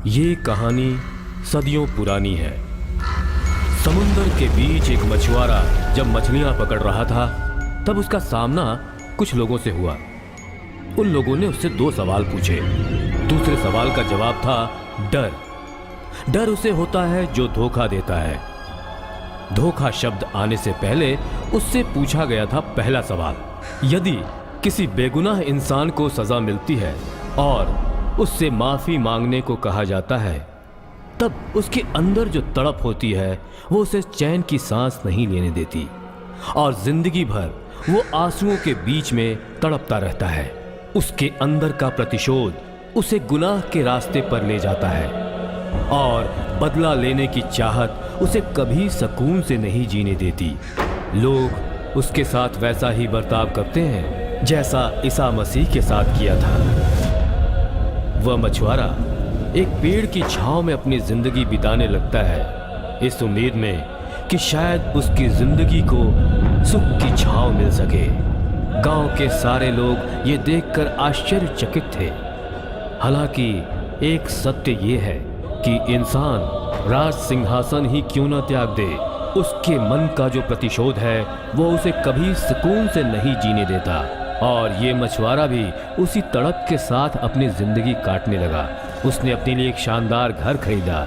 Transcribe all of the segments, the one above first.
ये कहानी सदियों पुरानी है। समुंदर के बीच एक मछुआरा जब मछलियां पकड़ रहा था तब उसका सामना कुछ लोगों से हुआ। उन लोगों ने उससे 2 सवाल पूछे। दूसरे सवाल का जवाब था डर। डर उसे होता है जो धोखा देता है। धोखा शब्द आने से पहले उससे पूछा गया था पहला सवाल, यदि किसी बेगुनाह इंसान को सजा मिलती है और उससे माफी मांगने को कहा जाता है, तब उसके अंदर जो तड़प होती है वो उसे चैन की सांस नहीं लेने देती और जिंदगी भर वो आंसुओं के बीच में तड़पता रहता है। उसके अंदर का प्रतिशोध उसे गुनाह के रास्ते पर ले जाता है और बदला लेने की चाहत उसे कभी सुकून से नहीं जीने देती। लोग उसके साथ वैसा ही बर्ताव करते हैं जैसा ईसा मसीह के साथ किया था। वह मछुआरा एक पेड़ की छांव में अपनी जिंदगी बिताने लगता है, इस उम्मीद में कि शायद उसकी जिंदगी को सुख की छांव मिल सके। गांव के सारे लोग ये देखकर आश्चर्यचकित थे। हालांकि एक सत्य ये है कि इंसान राज सिंहासन ही क्यों न त्याग दे, उसके मन का जो प्रतिशोध है वो उसे कभी सुकून से नहीं जीने देता। और ये मछुआरा भी उसी तड़प के साथ अपनी जिंदगी काटने लगा। उसने अपने लिए एक शानदार घर खरीदा,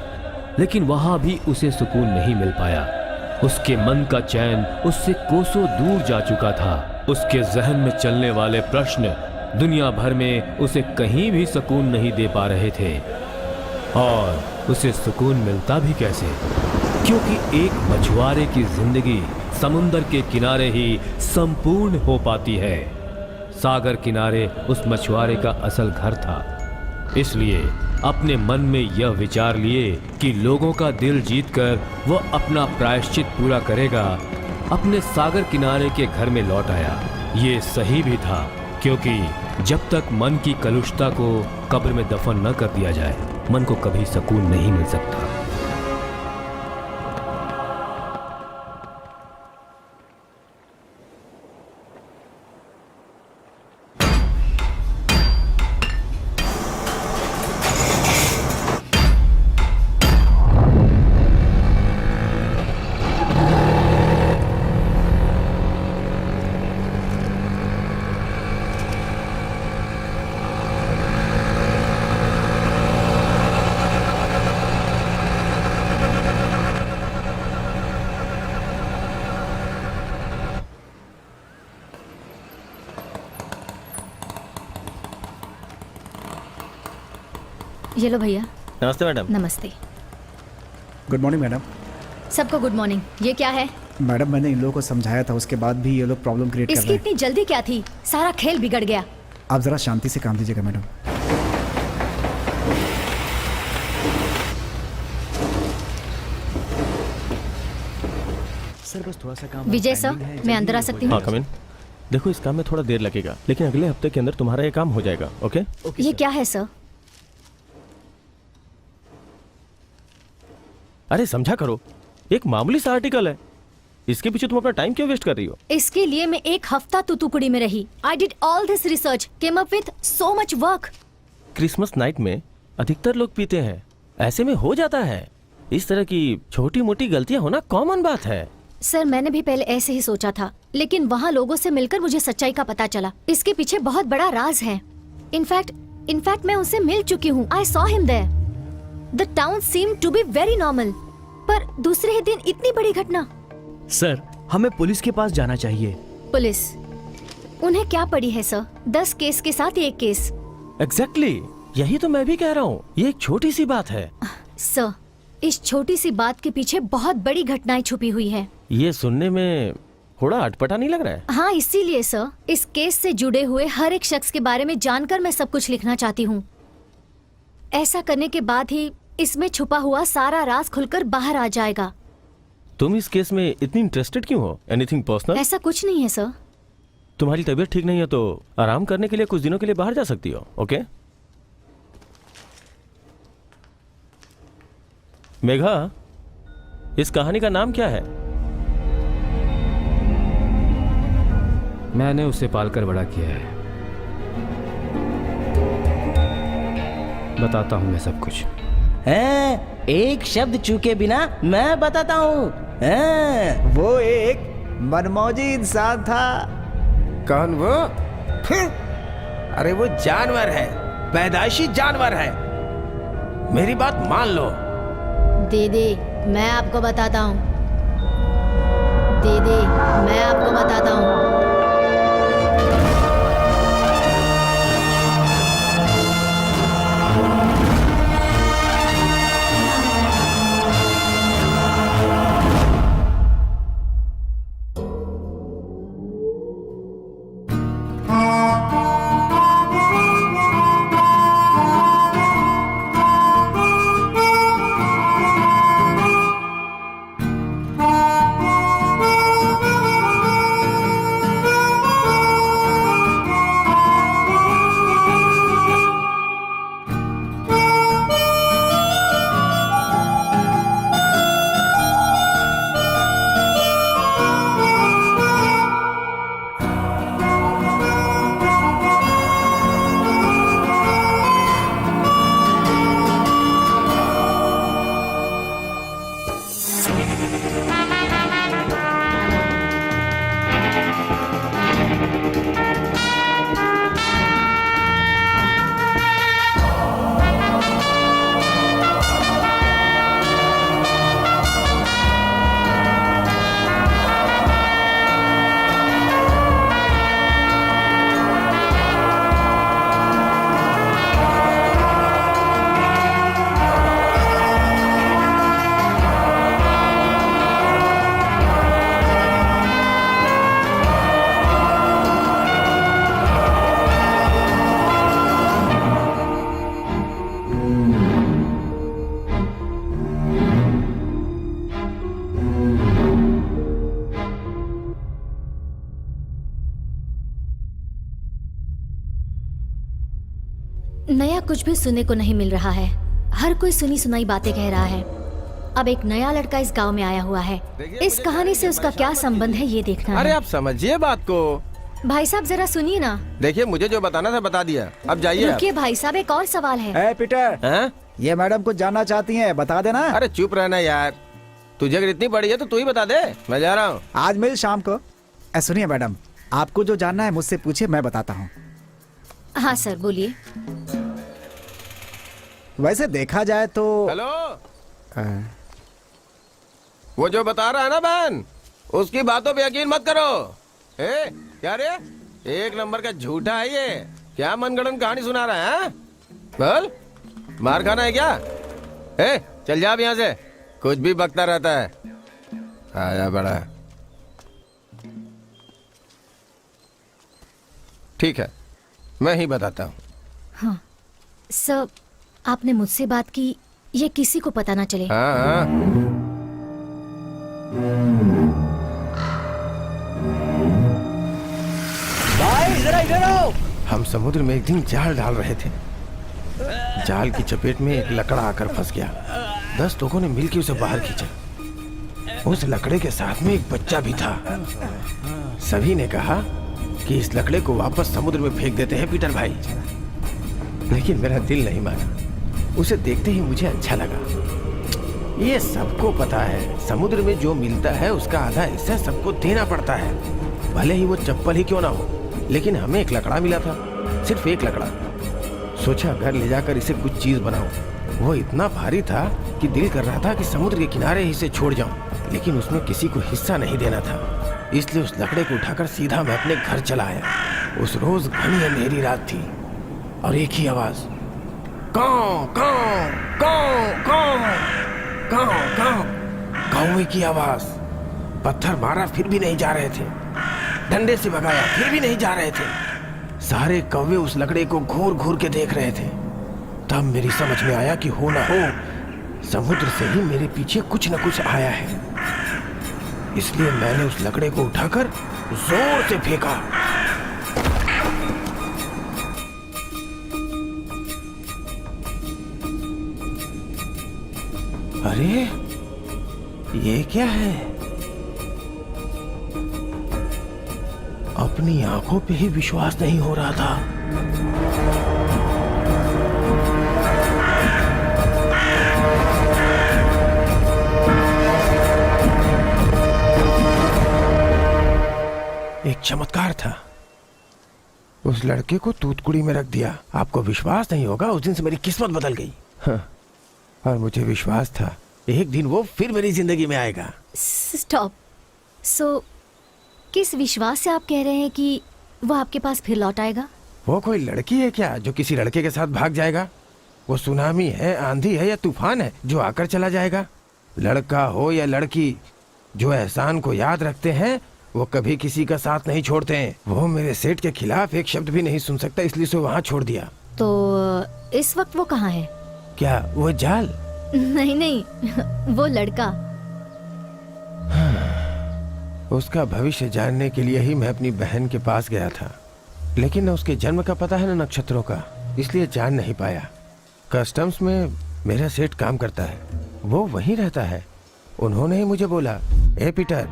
लेकिन वहां भी उसे सुकून नहीं मिल पाया। उसके मन का चैन उससे कोसों दूर जा चुका था। उसके जहन में चलने वाले प्रश्न दुनिया भर में उसे कहीं भी सुकून नहीं दे पा रहे थे। और उसे सुकून मिलता भी कैसे, क्योंकि एक मछुआरे की जिंदगी समुंदर के किनारे ही संपूर्ण हो पाती है। सागर किनारे उस मछुआरे का असल घर था। इसलिए अपने मन में यह विचार लिए कि लोगों का दिल जीतकर वह अपना प्रायश्चित पूरा करेगा, अपने सागर किनारे के घर में लौट आया। ये सही भी था, क्योंकि जब तक मन की कलुषता को कब्र में दफन न कर दिया जाए, मन को कभी सुकून नहीं मिल सकता। ये लो भैया। नमस्ते मैडम। नमस्ते। Good morning madam. सबको गुड मॉर्निंग। ये क्या है? मैडम मैंने इन लोगों को समझाया था, उसके बाद भी ये लोग प्रॉब्लम क्रिएट कर इसकी रहे हैं। इतनी जल्दी क्या थी? सारा खेल बिगड़ गया। आप जरा शांति से काम लीजिएगा मैडम। सर बस थोड़ा सा काम। विजय सर, मैं अंदर आ सकती हूँ? हाँ कम इन। देखो इस काम में थोड़ा देर लगेगा, लेकिन अगले हफ्ते के अंदर तुम्हारा ये काम हो जाएगा। ओके? ये क्या है सर? अरे समझा करो, एक मामूली सा आर्टिकल है, इसके पीछे तुम अपना टाइम क्यों वेस्ट कर रही हो? इसके लिए मैं 1 हफ्ता तुतुकुड़ी में रही। I did all this research, came up with so much work. Christmas night में अधिकतर लोग पीते हैं, ऐसे में हो जाता है। इस तरह की छोटी मोटी गलतियां होना कॉमन बात है। सर मैंने भी पहले ऐसे ही सोचा था, लेकिन वहाँ लोगों से मिलकर मुझे सच्चाई का पता चला। इसके पीछे बहुत बड़ा राज है। इनफैक्ट मैं उससे मिल चुकी हूँ। I saw him there. The town seemed to be very normal, पर दूसरे ही दिन इतनी बड़ी घटना। सर हमें पुलिस के पास जाना चाहिए। पुलिस? उन्हें क्या पड़ी है सर? 10 केस के साथ 1 केस। एग्जैक्टली, यही तो मैं भी कह रहा हूँ। ये एक छोटी सी बात है। सर इस छोटी सी बात के पीछे बहुत बड़ी घटनाएं छुपी हुई है। ये सुनने में थोड़ा अटपटा नहीं लग रहा है? हाँ इसीलिए सर इस केस से जुड़े हुए हर एक शख्स के बारे में जानकर मैं सब कुछ लिखना चाहती हूँ। ऐसा करने के बाद ही इसमें छुपा हुआ सारा राज खुलकर बाहर आ जाएगा। तुम इस केस में इतनी इंटरेस्टेड क्यों हो? Anything personal? ऐसा कुछ नहीं है सर। तुम्हारी तबीयत ठीक नहीं है तो आराम करने के लिए कुछ दिनों के लिए बाहर जा सकती हो। ओके? मेघा, इस कहानी का नाम क्या है? मैंने उसे पालकर बड़ा किया है। बताता हूं मैं सब कुछ। हैं? एक शब्द चूके बिना मैं बताता हूँ। हैं? वो एक मनमौजी इंसान था। कौन वो? अरे वो जानवर है, पैदाइशी जानवर है। मेरी बात मान लो। दीदी मैं आपको बताता हूँ, दीदी मैं आपको बताता हूँ। नया कुछ भी सुनने को नहीं मिल रहा है। हर कोई सुनी सुनाई बातें कह रहा है। अब एक नया लड़का इस गांव में आया हुआ है। इस कहानी से उसका क्या संबंध है ये देखना अरे है। आप समझिए बात को। भाई साहब जरा सुनिए ना। देखिए मुझे जो बताना था बता दिया, अब जाइए आप। रुकिए भाई साहब, एक और सवाल है। ए पीटर, हैं? ये मैडम कुछ जानना चाहती हैं, बता देना। अरे चुप रहना यार, तुझे अगर इतनी बड़ी है तो तू ही बता दे, मैं जा रहा हूँ। आज मिल शाम को। सुनिए मैडम, आपको जो जानना है मुझसे पूछिए, मैं बताता हूँ। हाँ सर बोलिए। वैसे देखा जाए तो हेलो, वो जो बता रहा है ना बहन, उसकी बातों पे यकीन मत करो। क्या रे, एक नंबर का झूठा है ये। क्या मनगढ़ंत कहानी सुना रहा है? बोल, मार खाना है क्या? चल जा अब यहाँ से, कुछ भी बकता रहता है। आया बड़ा। ठीक है, मैं ही बताता हूँ। हाँ सर, आपने मुझसे बात की, ये किसी को पता ना चले। हाँ हाँ। भाई जरा इधर आओ। हम समुद्र में एक दिन जाल डाल रहे थे। जाल की चपेट में एक लकड़ा आकर फंस गया। 10 लोगों ने मिलकर उसे बाहर खींचा। उस लकड़े के साथ में एक बच्चा भी था। सभी ने कहा कि इस लकड़े को वापस समुद्र में फेंक देते हैं पीटर भाई, लेकिन मेरा दिल नहीं माना। उसे देखते ही मुझे अच्छा लगा। ये सबको पता है, समुद्र में जो मिलता है उसका आधा हिस्सा सबको देना पड़ता है, भले ही वो चप्पल ही क्यों ना हो। लेकिन हमें एक लकड़ा मिला था, सिर्फ एक लकड़ा। सोचा घर ले जाकर इसे कुछ चीज बनाऊं। वो इतना भारी था कि दिल कर रहा था कि समुद्र के किनारे ही इसे छोड़ जाऊं, लेकिन उसमें किसी को हिस्सा नहीं देना था। इसलिए उस लकड़े को उठाकर सीधा मैं अपने घर चला आया। उस रोज घनी अंधेरी रात थी और एक ही आवाज, काऊ काऊ काऊ काऊ काऊ काऊ। कौवे की आवाज। पत्थर मारा फिर भी नहीं जा रहे थे, डंडे से भगाया फिर भी नहीं जा रहे थे। सारे कौवे उस लकड़े को घूर घूर के देख रहे थे। तब मेरी समझ में आया कि हो ना हो समुद्र से ही मेरे पीछे कुछ न कुछ आया है। इसलिए मैंने उस लकड़े को उठाकर जोर से फेंका। अरे ये क्या है? अपनी आंखों पे ही विश्वास नहीं हो रहा था। एक चमत्कार था। उस लड़के को तूतकुड़ी में रख दिया। आपको विश्वास नहीं होगा, उस दिन से मेरी किस्मत बदल गई। हाँ, और मुझे विश्वास था एक दिन वो फिर मेरी जिंदगी में आएगा। स्टॉप। सो किस विश्वास से आप कह रहे हैं कि वो आपके पास फिर लौट आएगा? वो कोई लड़की है क्या जो किसी लड़के के साथ भाग जाएगा? वो सुनामी है, आंधी है या तूफान है जो आकर चला जाएगा? लड़का हो या लड़की, जो एहसान को याद रखते हैं वो कभी किसी का साथ नहीं छोड़ते हैं। वो मेरे सेठ के खिलाफ एक शब्द भी नहीं सुन सकता, इसलिए उसे वहाँ छोड़ दिया। तो इस वक्त वो कहाँ है? क्या वो जाल? नहीं नहीं, वो लड़का। उसका भविष्य जानने के लिए ही मैं अपनी बहन के पास गया था, लेकिन न उसके जन्म का पता है न नक्षत्रों का, इसलिए जान नहीं पाया। कस्टम्स में मेरा सेठ काम करता है, वो वहीं रहता है। उन्होंने ही मुझे बोला, ए पीटर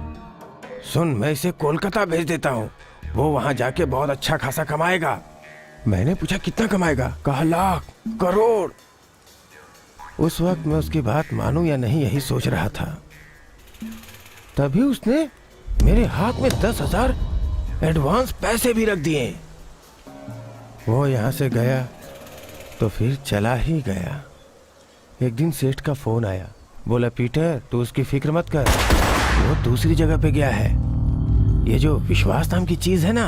सुन, मैं इसे कोलकाता भेज देता हूँ, वो वहाँ जाके बहुत अच्छा खासा कमाएगा। मैंने पूछा कितना कमाएगा? कहा लाख, करोड़। उस वक्त मैं उसकी बात मानूं या नहीं यही सोच रहा था। तभी उसने मेरे हाथ में 10,000 एडवांस पैसे भी रख दिए। वो यहाँ से गया तो फिर चला ही गया। एक दिन सेठ का फोन आया, बोला पीटर तू उसकी फिक्र मत कर, वो दूसरी जगह पे गया है। ये जो विश्वास नाम की चीज है ना,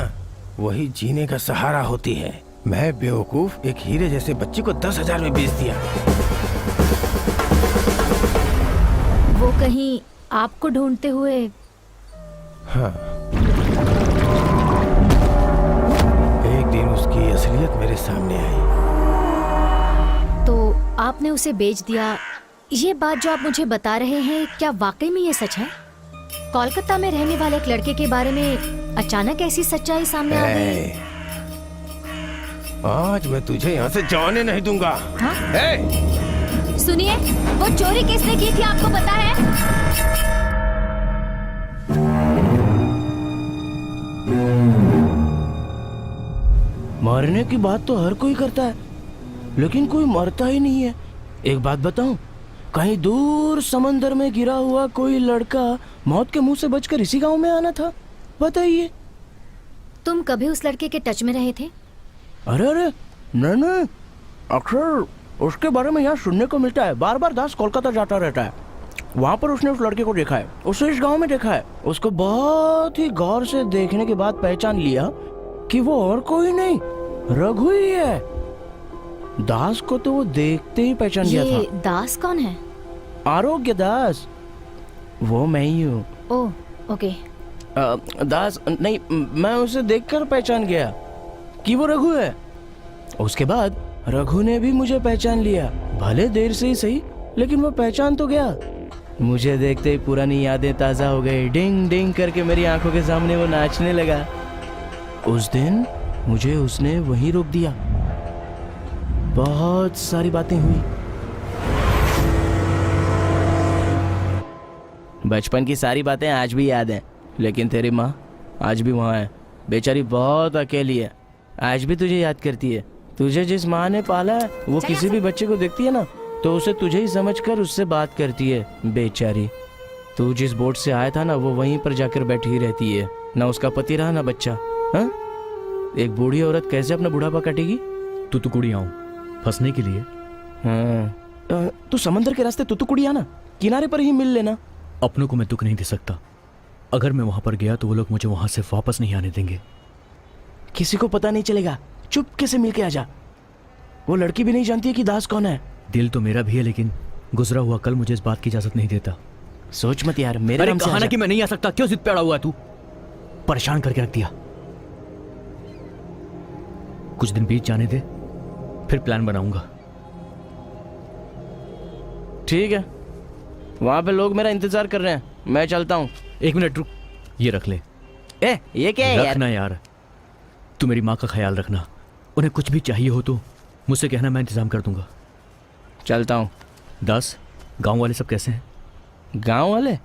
वही जीने का सहारा होती है। मैं बेवकूफ एक हीरे जैसे बच्चे को 10,000 में बेच दिया। वो कहीं आपको ढूंढते हुए? हाँ, एक दिन उसकी असलियत मेरे सामने आई। तो आपने उसे बेच दिया। ये बात जो आप मुझे बता रहे हैं, क्या वाकई में ये सच है? कोलकाता में रहने वाले एक लड़के के बारे में अचानक ऐसी सच्चाई सामने आ गई? आज मैं तुझे यहाँ से जाने नहीं दूंगा। हाँ? सुनिए, वो चोरी किसने की थी आपको पता है? मरने की बात तो हर कोई करता है, लेकिन कोई मरता ही नहीं है। एक बात बताऊं, कहीं दूर समंदर में गिरा हुआ कोई लड़का मौत के मुंह से बचकर इसी गांव में आना था। बताइए। तुम कभी उस लड़के के टच में रहे थे? अरे अरे नहीं, अक्सर उसके बारे में यहाँ सुनने को मिलता है। बार बार दास कोलकाता जाता रहता है, वहाँ पर उसने उस लड़के को देखा है, उसे इस गांव में देखा है। उसको बहुत ही गौर से देखने के बाद पहचान लिया कि वो और कोई नहीं, रघु ही है। दास को तो वो देखते ही पहचान गया था। ये दास कौन है? आरोग्य दास, वो मैं ही हूँ। ओह, ओके। दास नहीं, मैं उसे देखकर पहचान गया कि वो रघु है। उसके बाद रघु ने भी मुझे पहचान लिया, भले देर से ही सही, लेकिन वो पहचान तो गया। मुझे देखते ही पुरानी यादें ताजा हो गई। डिंग डिंग करके मेरी आंखों के सामने वो नाचने लगा। उस दिन मुझे उसने वहीं रोक दिया। बहुत सारी बातें हुई, बचपन की सारी बातें आज भी याद हैं। लेकिन तेरी माँ आज भी वहाँ है, बेचारी बहुत अकेली है, आज भी तुझे याद करती है। तुझे जिस माँ ने पाला है, वो किसी भी बच्चे को देखती है ना, तो उसे तुझे ही समझकर उससे बात करती है। बेचारी, तू जिस बोट से आया था ना, वो वहीं पर जाकर बैठी रहती है। ना उसका पति रहा ना बच्चा। हाँ, एक बूढ़ी औरत कैसे अपना बुढ़ापा काटेगी? तुतुकुड़ी आऊं फंसने के लिए? हाँ, तू समंदर के रास्ते तुतुकुड़ी आना, किनारे पर ही मिल लेना। अपनों को मैं दुख नहीं दे सकता। अगर मैं वहां पर गया तो वो लोग मुझे वहां से वापस नहीं आने देंगे। किसी को पता नहीं चलेगा, चुपके से मिलके आजा। वो लड़की भी नहीं जानती है कि दास कौन है। दिल तो मेरा भी है, लेकिन गुजरा हुआ कल मुझे इस बात की इजाजत नहीं देता। सोच मत यार, मेरे नाम से कहा ना आजा। कि मैं नहीं आ सकता, क्यों जिद पे अड़ा हुआ है तू? परेशान करके रख दिया। कुछ दिन बीत जाने दे, फिर प्लान बनाऊंगा। ठीक है, वहां पे लोग मेरा इंतजार कर रहे हैं, मैं चलता हूँ। 1 मिनट रुक, ये रख ले। ये क्या है यार? रखना यार, तू मेरी माँ का ख्याल रखना। उन्हें कुछ भी चाहिए हो तो मुझसे कहना, मैं इंतजाम कर दूंगा। चलता हूँ। दास, गांव वाले सब कैसे हैं? गांव वाले?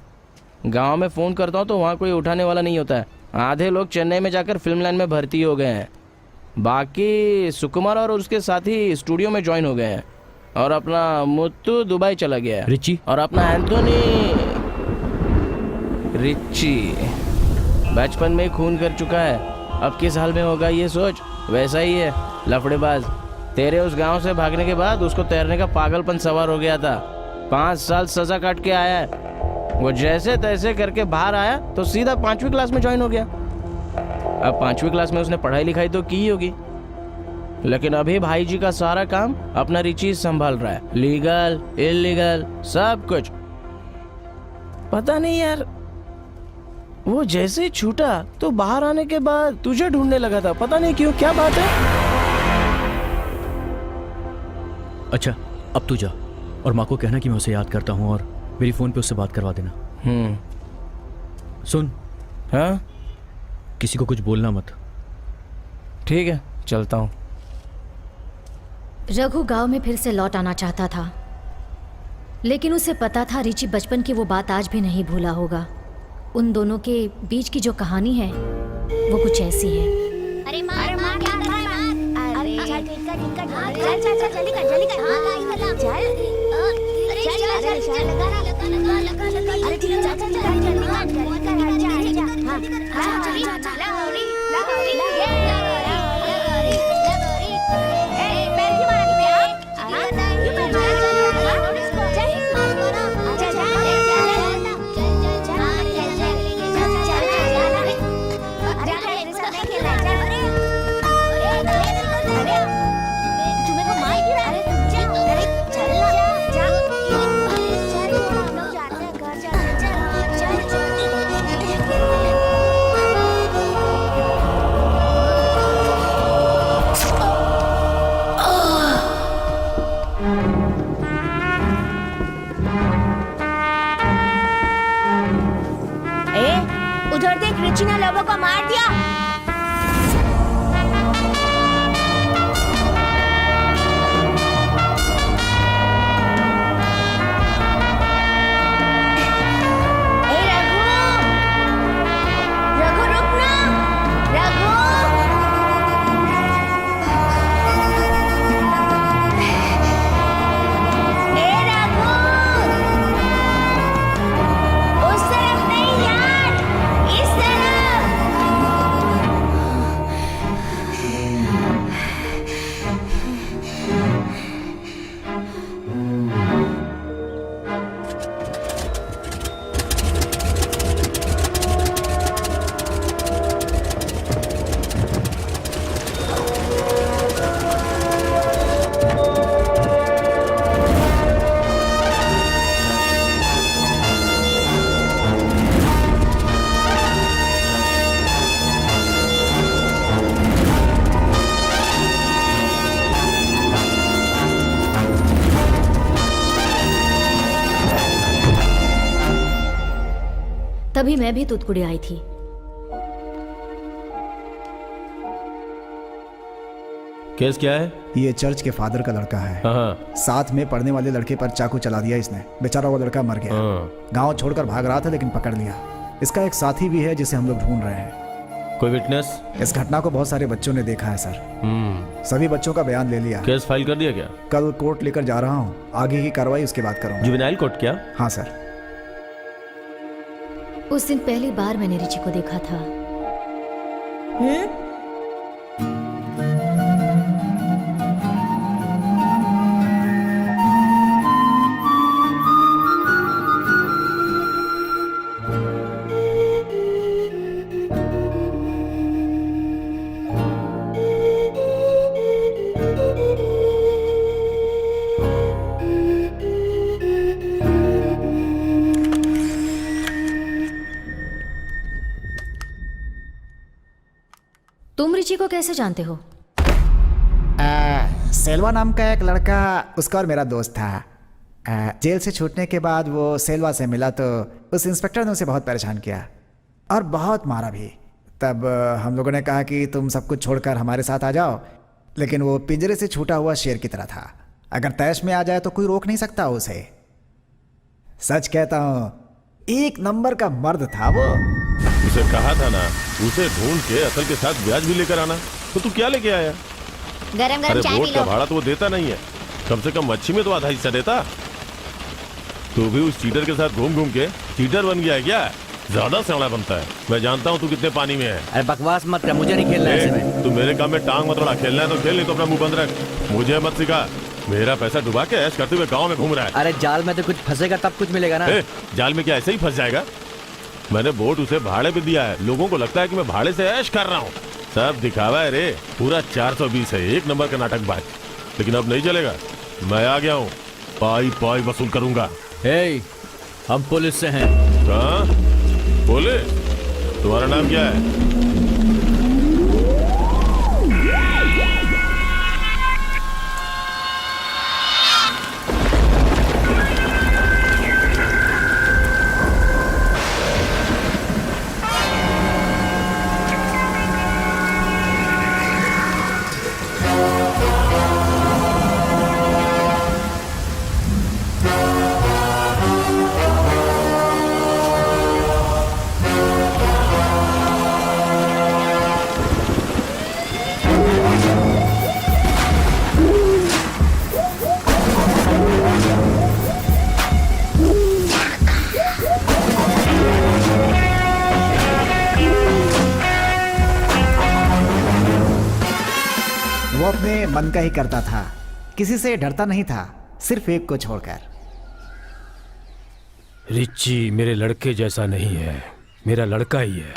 गांव में फ़ोन करता हूँ तो वहाँ कोई उठाने वाला नहीं होता है। आधे लोग चेन्नई में जाकर फिल्म लाइन में भर्ती हो गए हैं, बाकी सुकुमार और उसके साथी स्टूडियो में ज्वाइन हो गए हैं, और अपना मुत्तू दुबई चला गया है। रिची? और अपना एंथोनी रिची बचपन में ही खून कर चुका है, अब किस हाल में होगा ये सोच। वैसा ही है लफड़ेबाज। तेरे उस गांव से भागने के बाद उसको तैरने का पागलपन सवार हो गया था। 5 साल सजा काट के आया है। वो जैसे तैसे करके बाहर आया तो सीधा 5वीं क्लास में ज्वाइन हो गया। अब 5वीं क्लास में उसने पढ़ाई लिखाई तो की होगी, लेकिन अभी भाई जी का सारा काम अपना रिची संभाल रहा है, लीगल इलीगल सब कुछ। पता नहीं यार, वो जैसे ही छूटा तो बाहर आने के बाद तुझे ढूंढने लगा था, पता नहीं क्यों, क्या बात है। अच्छा अब तू जा और माँ को कहना कि मैं उसे याद करता हूँ और मेरी फोन पे उससे बात करवा देना। सुन, हाँ किसी को कुछ बोलना मत। ठीक है, चलता हूँ। रघु गांव में फिर से लौट आना चाहता था, लेकिन उसे पता था रिची बचपन की वो बात आज भी नहीं भूला होगा। उन दोनों के बीच की जो कहानी है वो कुछ ऐसी है। अरे माँ क्या कर रहा है? अरे चल जल्दी कर चल। अरे चल लगा। अरे ठीक है, चल जल्दी उधर देख, रिची ने लोगों को मार दिया। तभी मैं भी तुतकुड़ी आई थी। केस क्या है? ये चर्च के फादर का लड़का है। हाँ। साथ में पढ़ने वाले लड़के पर चाकू चला दिया इसने। बेचारा वो लड़का मर गया। गांव छोड़कर भाग रहा था लेकिन पकड़ लिया। इसका एक साथी भी है जिसे हम लोग ढूंढ रहे हैं। कोई विटनेस? इस घटना को बहुत सारे बच्चों ने देखा है सर। सभी बच्चों का बयान ले लिया। केस फाइल कर दिया क्या? कल कोर्ट लेकर जा रहा हूँ, आगे की कार्रवाई उसके बाद करूँगा। जुवेनाइल कोर्ट क्या? हाँ सर। उस दिन पहली बार मैंने रिची को देखा था। तुम रिची को कैसे जानते हो? सेल्वा नाम का एक लड़का, उसका और मेरा दोस्त था। जेल से छूटने के बाद वो सेल्वा से मिला तो उस इंस्पेक्टर ने उसे बहुत परेशान किया और बहुत मारा भी। तब हम लोगों ने कहा कि तुम सब कुछ छोड़कर हमारे साथ आ जाओ, लेकिन वो पिंजरे से छूटा हुआ शेर की तरह था। अगर तैश में आ जाए तो कोई रोक नहीं सकता उसे। सच कहता हूँ, एक नंबर का मर्द था वो। उसे कहा था ना, उसे ढूंढ के असल के साथ ब्याज भी लेकर आना। तो तू क्या लेके आया? गरम अरे चाय बोट पी का लो। भाड़ा तो वो देता नहीं है, कम से कम मच्छी में तो आधा हिस्सा देता। तू भी उस चीटर के साथ घूम घूम के चीटर बन गया है क्या? ज्यादा सड़ा बनता है। मैं जानता हूँ तू कितने पानी में है। अरे बकवास मत कर, मुझे नहीं खेलना ऐसे में। तू मेरे काम में टांग मत अड़ा। खेलना है तो खेल, नहीं तो अपना मुंह बंद रख। मुझे मत सिखा। मेरा पैसा डुबा के ऐश करते हुए गांव में घूम रहा है। अरे जाल में तो कुछ फंसेगा तब कुछ मिलेगा ना। जाल में क्या ऐसे ही फंस जाएगा? मैंने बोट उसे भाड़े पे दिया है। लोगों को लगता है कि मैं भाड़े से ऐश कर रहा हूँ। सब दिखावा है रे। पूरा 420 है, एक नंबर का नाटकबाज। लेकिन अब नहीं चलेगा, मैं आ गया हूँ। पाई पाई वसूल करूंगा। हे, हम पुलिस से हैं। कहाँ? पुलिस? तुम्हारा नाम क्या है? वो अपने मन का ही करता था, किसी से डरता नहीं था, सिर्फ एक को छोड़कर। रिची मेरे लड़के जैसा नहीं है, मेरा लड़का ही है।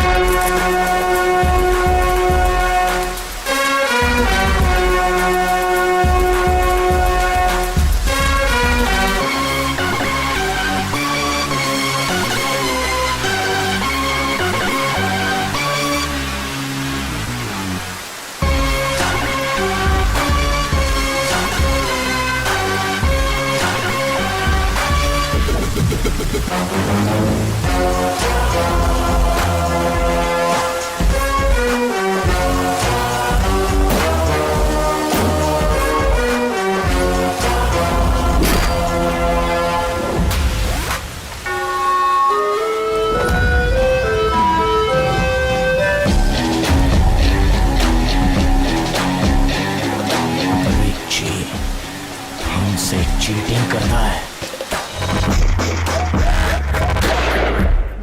हमसे चीटिंग करना है।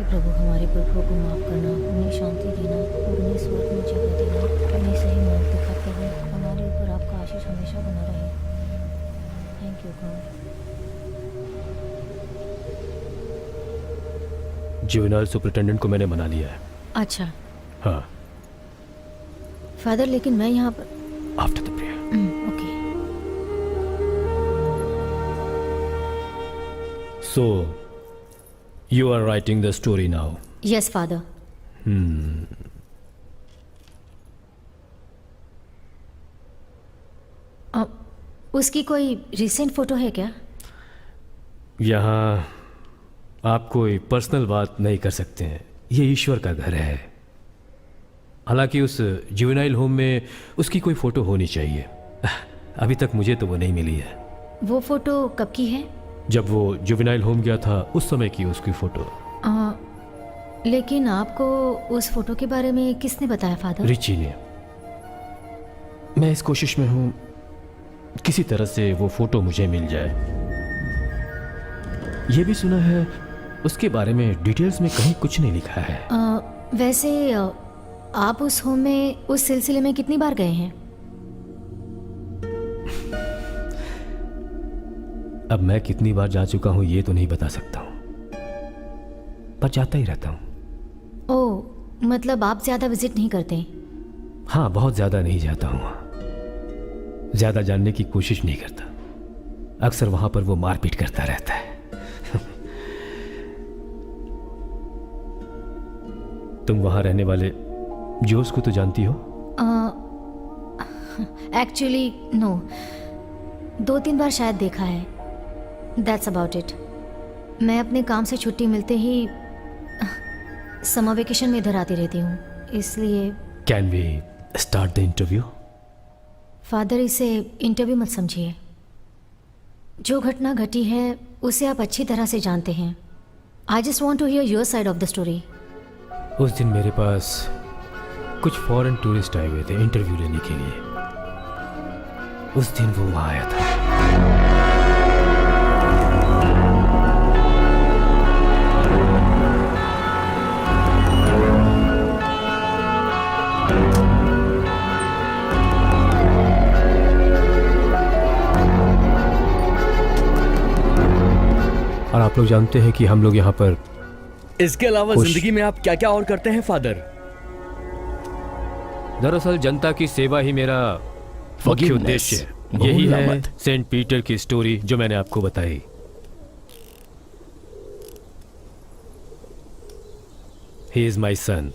प्रभु हमारे पुरखों को माफ करना, उन्हें शांति देना और उन्हें स्वर्ग में जगह देना, उन्हें सही मार्ग दिखाते हुए हमारे ऊपर आपका आशीष हमेशा बना रहे। Thank you God. Juvenile superintendent को मैंने मना लिया है। अच्छा हाँ, फादर, लेकिन मैं यहाँ पर after the prayer. Okay. So, you are writing the story now. Yes father. उसकी कोई रिसेंट फोटो है क्या? यहाँ आप कोई पर्सनल बात नहीं कर सकते हैं, ये ईश्वर का घर है। हालांकि उस जुवेनाइल होम में उसकी कोई फोटो होनी चाहिए। अभी तक मुझे तो वो नहीं मिली है। वो फोटो कब की है? जब वो जुवेनाइल होम गया था उस समय की उसकी फोटो। लेकिन आपको उस फोटो के बारे में किसने बताया फादर? रिची ने। मैं इस कोशिश में हूँ किसी तरह से वो फोटो मुझे मिल जाए। ये भी सुना है उसके बारे में डिटेल्स में कहीं कुछ नहीं लिखा है। वैसे आप उस होम में उस सिलसिले में कितनी बार गए हैं? अब मैं कितनी बार जा चुका हूं ये तो नहीं बता सकता हूं, पर जाता ही रहता हूं। ओह, मतलब आप ज्यादा विजिट नहीं करते? हाँ, बहुत ज्यादा नहीं जाता हूं, ज्यादा जानने की कोशिश नहीं करता। अक्सर वहां पर वो मारपीट करता रहता है। तुम वहां रहने वाले जोस को तो जानती हो? एक्चुअली नो, 2-3 बार शायद देखा है। That's about it. मैं अपने काम से छुट्टी मिलते ही समर वेकेशन में इधर आती रहती हूँ, इसलिए। Can we start the interview? Father, इसे इंटरव्यू मत समझिए। जो घटना घटी है उसे आप अच्छी तरह से जानते हैं। I just want to hear your side of the story. उस दिन मेरे पास कुछ फॉरेन टूरिस्ट आए हुए थे इंटरव्यू लेने के लिए। उस दिन वो वहां आया था। आप लोग जानते हैं कि हम लोग यहाँ पर इसके अलावा खुश। जिंदगी में आप क्या क्या और करते हैं फादर? दरअसल जनता की सेवा ही मेरा मुख्य Forgiveness। उद्देश्य है। यही भूलना है मत। सेंट पीटर की स्टोरी जो मैंने आपको बताई। ही इज माई सन।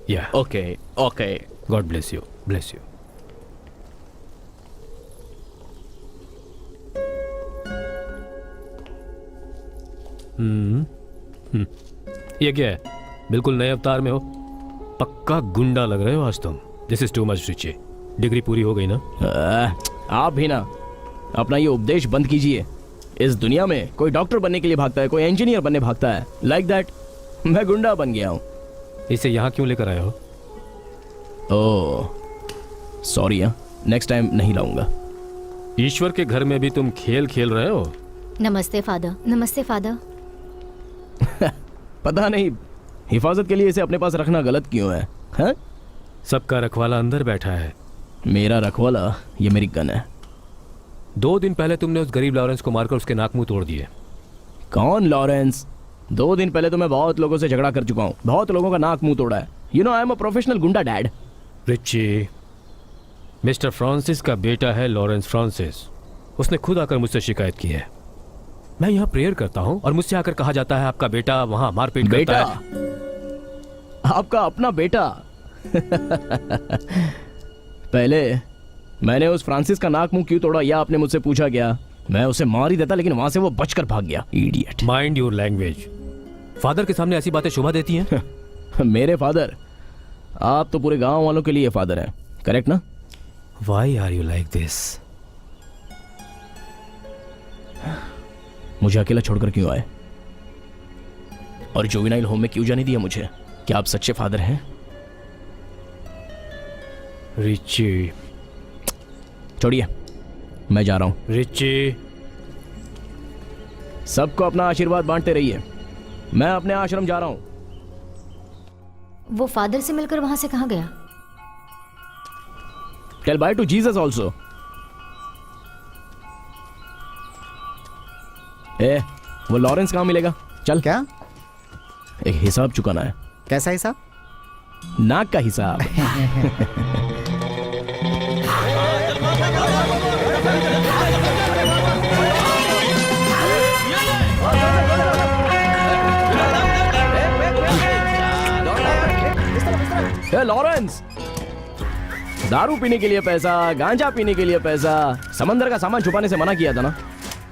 या okay okay. God bless you, bless you. ये क्या है? बिल्कुल नए अवतार में हो। पक्का गुंडा लग रहे हो आज तुम। This is too much Richie. Degree पूरी हो गई ना? आप भी ना अपना ये उपदेश बंद कीजिए। इस दुनिया में कोई डॉक्टर बनने के लिए भागता है, कोई इंजीनियर बनने भागता है। लाइक दैट मैं गुंडा बन गया हूँ। इसे यहाँ क्यों लेकर आए हो? ओह सॉरी, नेक्स्ट टाइम नहीं लाऊंगा। ईश्वर के घर में भी तुम खेल खेल रहे हो? नमस्ते फादर। नमस्ते फादर। पता नहीं हिफाजत के लिए इसे अपने पास रखना गलत क्यों है? हाँ? सबका रखवाला अंदर बैठा है। मेरा रखवाला ये मेरी गन है। 2 दिन पहले तुमने उस गरीब लॉरेंस को मारकर उसके नाक मुंह तोड़ दिए। कौन लॉरेंस? 2 दिन पहले तो मैं बहुत लोगों से झगड़ा कर चुका हूँ, बहुत लोगों का नाक मुंह तोड़ा है। You know I am a professional गुंडा डैड। रिची, मिस्टर फ्रांसिस का बेटा है लॉरेंस फ्रांसिस। उसने खुद आकर मुझसे शिकायत की है। मैं यहाँ प्रेयर करता हूँ और मुझसे आकर कहा जाता है आपका बेटा वहाँ मारपीट करता बेटा? है। आपका अपना बेटा? पहले मैंने उस फ्रांसिस का नाक मुंह क्यों तोड़ा यह आपने मुझसे पूछा क्या? मैं उसे मार ही देता, लेकिन वहां से वो बचकर भाग गया। Idiot. Mind your language. Father के सामने ऐसी बातें शोभा देती हैं? मेरे फादर? आप तो पूरे गांव वालों के लिए फादर हैं, करेक्ट ना? Why are you like this? मुझे अकेला छोड़कर क्यों आए? और जुवेनाइल होम में क्यों जाने दिया मुझे? क्या आप सच्चे फादर हैं? रिची, छोड़िए, मैं जा रहा हूं। रिची, सबको अपना आशीर्वाद बांटते रहिए। मैं अपने आश्रम जा रहा हूं। वो फादर से मिलकर वहां से कहाँ गया? Tell bye to Jesus also. वो लॉरेंस कहाँ मिलेगा? चल। क्या? एक हिसाब चुकाना है। कैसा हिसाब? नाक का हिसाब। लॉरेंस, दारू पीने के लिए पैसा, गांजा पीने के लिए पैसा, समंदर का सामान छुपाने से मना किया था ना?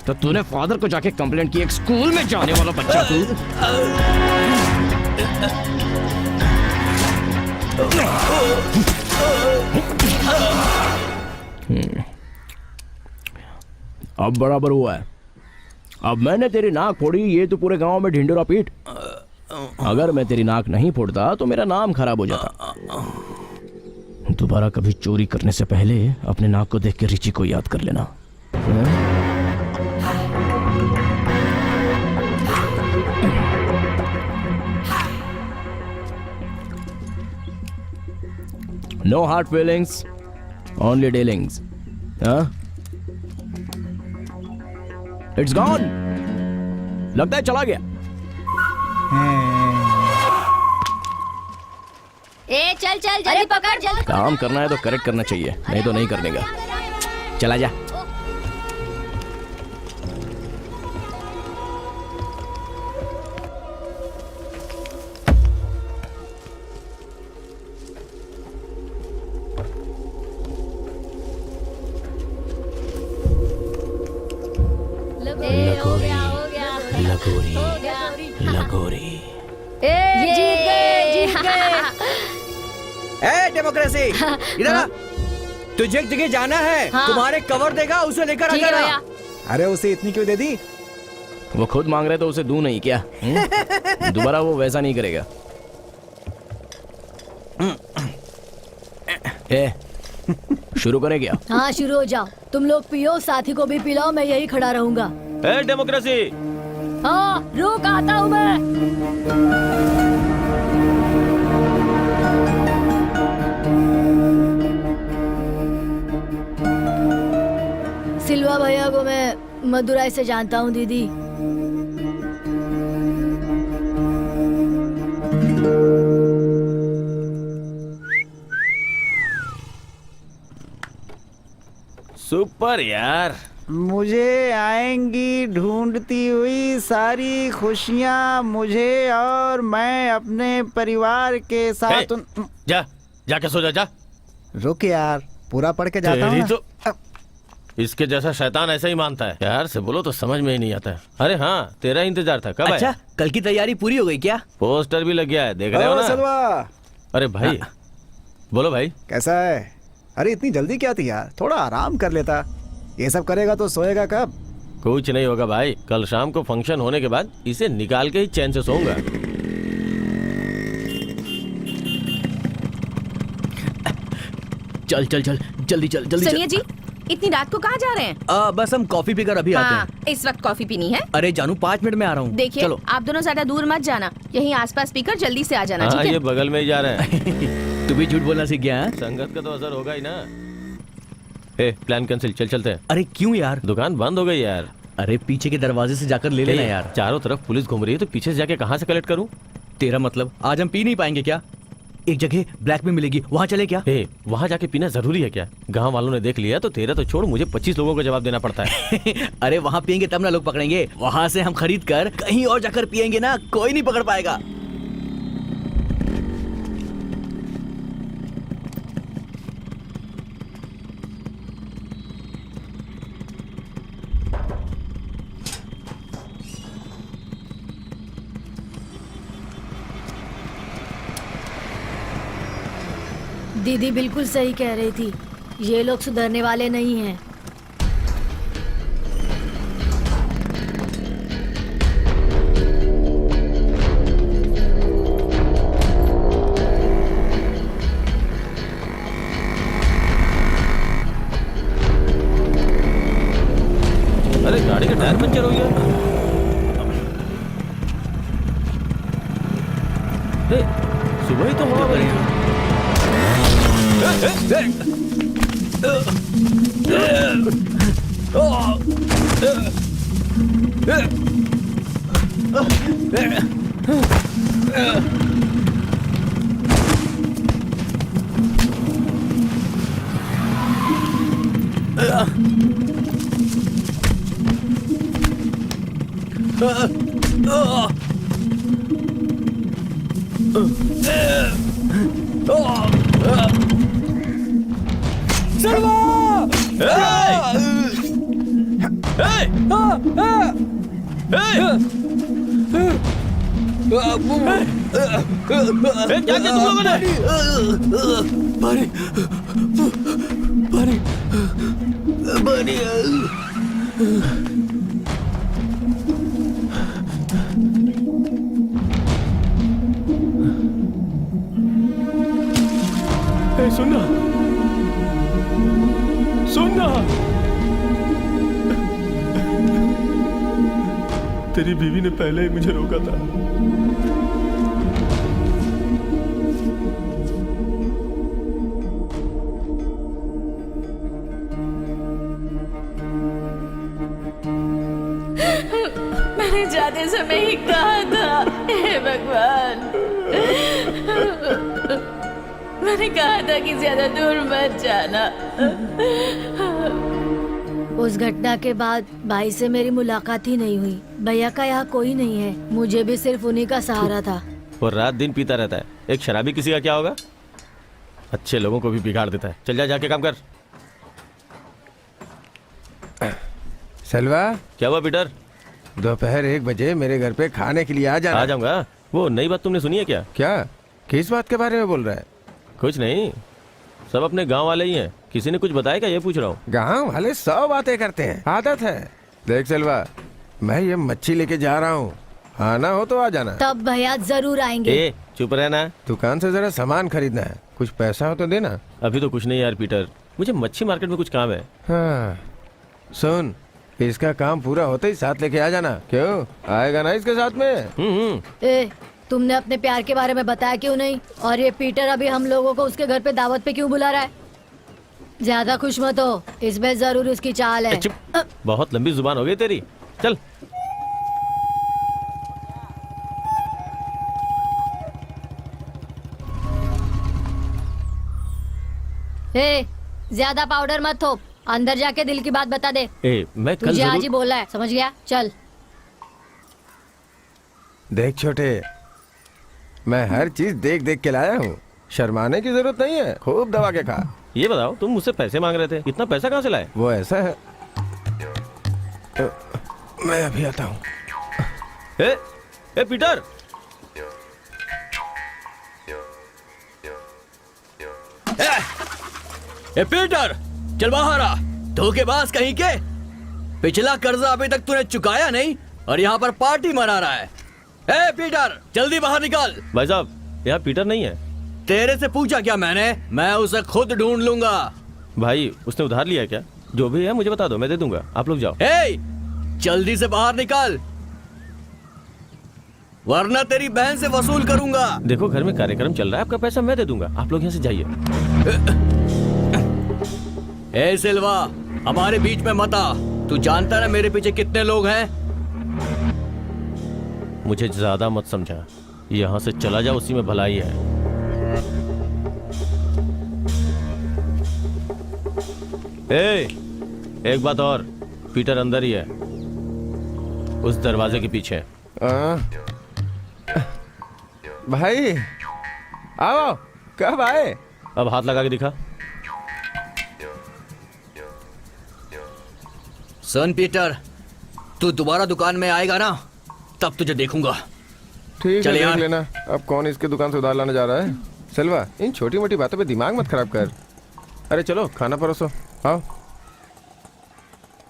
तो तूने फादर को जाके कंप्लेंट की, एक स्कूल में जाने वाला बच्चा तू। अब बराबर हुआ है। अब मैंने तेरी नाक फोड़ी, ये तो पूरे गांव में ढिंडोरा पीट। अगर मैं तेरी नाक नहीं फोड़ता तो मेरा नाम खराब हो जाता। दोबारा कभी चोरी करने से पहले अपने नाक को देख के रिची को याद कर लेना। No hard feelings, only dealings. It's gone. लगता है चला गया। ए चल चल जल्दी पकड़ जल्दी। काम करना है तो करेक्ट करना चाहिए, नहीं तो नहीं करने का। चला जा। लगोरी, लगोरी, लगोरी। जीत गए, जीत गए। ए डेमोक्रेसी, इधर आ। तुझे एक जगह जाना है, हाँ। तुम्हारे कवर देगा, उसे लेकर आ ठीक है जाना। भैया। अरे उसे इतनी क्यों दे दी? वो खुद मांग रहे तो उसे दूं नहीं क्या? दोबारा वो वैसा नहीं करेगा। ए, शुरू करें क्या? हाँ शुरू हो जाओ। तुम लोग पियो, साथी को भी पिलाओ, मैं यही खड़ा रहूंगा। ए डेमोक्रेसी, हाँ रुक, आता हूँ मैं। सिल्वा भैया को मैं मदुराई से जानता हूँ दीदी। सुपर यार। मुझे आएंगी ढूंढती हुई सारी खुशियाँ मुझे, और मैं अपने परिवार के साथ जा जाके सो जा। रुक यार, पूरा पढ़ के जाता हूँ तो इसके जैसा शैतान ऐसा ही मानता है। यार से बोलो तो समझ में ही नहीं आता है। अरे हाँ, तेरा इंतजार था। कब अच्छा, आया? कल की तैयारी पूरी हो गई क्या? पोस्टर भी लग गया है, देख रहे हो ना? सलवा, अरे भाई बोलो भाई। कैसा है? अरे इतनी जल्दी क्या थी यार, थोड़ा आराम कर लेता। ये सब करेगा तो सोएगा कब? कुछ नहीं होगा भाई, कल शाम को फंक्शन होने के बाद इसे निकाल के ही चैन से सोऊंगा। चल चल चल जल्दी चल जल्दी सुनिए जी, इतनी रात को कहाँ जा रहे हैं? बस हम कॉफी पीकर अभी आते हाँ, हैं। इस वक्त कॉफी पीनी है? अरे जानू 5 मिनट में आ रहा हूँ। देखिए, चलो। आप दोनों ज्यादा दूर मत जाना, यहीं आसपास पीकर जल्दी से आ जाना। हाँ, ठीक है? ये बगल में ही जा रहे हैं। तू भी झूठ बोलना सीख गया है? संगत का तो असर होगा ही ना। ए, प्लान कैंसिल, चल चलते हैं। अरे क्यों यार? दुकान बंद हो गई यार। अरे पीछे के दरवाजे से जाकर ले लेना यार। चारों तरफ पुलिस घूम रही है, तो पीछे से जाके कहाँ से कलेक्ट करूँ? तेरा मतलब आज हम पी नहीं पाएंगे क्या? एक जगह ब्लैक में मिलेगी, वहाँ चले क्या? वहाँ जाके पीना जरूरी है क्या? गांव वालों ने देख लिया तो तेरा तो छोड़, मुझे 25 लोगों का जवाब देना पड़ता है। अरे वहाँ पियेंगे तब ना लोग पकड़ेंगे। वहाँ से हम खरीद कर कहीं और जाकर पियेंगे ना, कोई नहीं पकड़ पाएगा। दीदी बिल्कुल सही कह रही थी, ये लोग सुधरने वाले नहीं हैं। अरे गाड़ी का टायर पंचर हो गया। सुबह ही तो हवा भरी थी। क्या किया तुम लोगों ने? सुनना सुनना, तेरी बीवी ने पहले ही मुझे रोका था। मैंने जाते समय ही कहा था, हे भगवान, मैंने कहा था कि ज्यादा दूर मत जाना। उस घटना के बाद भाई से मेरी मुलाकात ही नहीं हुई। भैया का यहाँ कोई नहीं है, मुझे भी सिर्फ उन्हीं का सहारा था। वो रात दिन पीता रहता है, एक शराबी किसी का क्या होगा? अच्छे लोगों को भी बिगाड़ देता है। चल जा, जाके काम कर। सलवा, क्या हुआ पीटर? दोपहर 1 बजे मेरे घर पे खाने के लिए आ जाना। आ जाऊंगा। वो नई बात तुमने सुनी है क्या? क्या? किस बात के बारे में बोल रहा है? कुछ नहीं, सब अपने गांव वाले ही हैं। किसी ने कुछ बताया क्या, ये पूछ रहा हूँ। गांव वाले 100 बातें करते हैं, आदत है। देख सलवा, मैं ये मच्छी लेके जा रहा हूँ, आना हो तो आ जाना। तब भैया जरूर आएंगे। ए, चुप रहना। दुकान से जरा सामान खरीदना है, कुछ पैसा हो तो देना। अभी तो कुछ नहीं यार पीटर, मुझे मच्छी मार्केट में कुछ काम है। हाँ, सुन, इसका काम पूरा होते ही साथ लेके आ जाना। क्यों, आएगा ना इसके साथ में? ए, तुमने अपने प्यार के बारे में बताया क्यों नहीं? और ये पीटर अभी हम लोगों को उसके घर पे दावत पे क्यों बुला रहा है? ज्यादा खुश मत हो, इसमें जरूर उसकी चाल है। बहुत लंबी जुबान हो गई तेरी, चल। ए, ज्यादा पाउडर मत थोप, अंदर जाके दिल की बात बता दे। मैं कल तुझे आज ही जरूर... बोला है, समझ गया? चल। देख छोटे, मैं हर चीज देख देख के लाया हूँ, शर्माने की जरूरत नहीं है, खूब दबा के खा। ये बताओ, तुम मुझसे पैसे मांग रहे थे, इतना पैसा कहाँ से लाए? वो ऐसा है, मैं अभी आता हूँ। ए पीटर, ए पीटर, चल बाहर आ। धोखेबाज कहीं के, पिछला कर्जा अभी तक तूने चुकाया नहीं और यहाँ पर पार्टी मना रहा है। ए पीटर, जल्दी बाहर निकाल। भाई साहब, यहाँ पीटर नहीं है। तेरे से पूछा क्या मैंने? मैं उसे खुद ढूंढ लूंगा। भाई, उसने उधार लिया है क्या? जो भी है मुझे बता दो, मैं दे दूंगा। आप लोग जाओ। ए, जल्दी से बाहर निकाल, वरना तेरी बहन से वसूल करूंगा। देखो, घर में कार्यक्रम चल रहा है, आपका पैसा मैं दे दूंगा। आप लोग यहाँ से जाइए। ए सिल्वा, हमारे बीच में मत आ। तू जानता ना मेरे पीछे कितने लोग हैं। मुझे ज्यादा मत समझा, यहाँ से चला जा, उसी में भलाई है। एक बात और, पीटर अंदर ही है, उस दरवाजे के पीछे। भाई आओ, कब आए? अब हाथ लगा के दिखा। सन पीटर, तू दोबारा दुकान में आएगा ना, तब तुझे देखूंगा। ठीक है, देख लेना। अब कौन इसके दुकान से उधार लाने जा रहा है? सिल्वा, इन छोटी मोटी बातों पे दिमाग मत खराब कर। अरे चलो, खाना परोसो, आओ।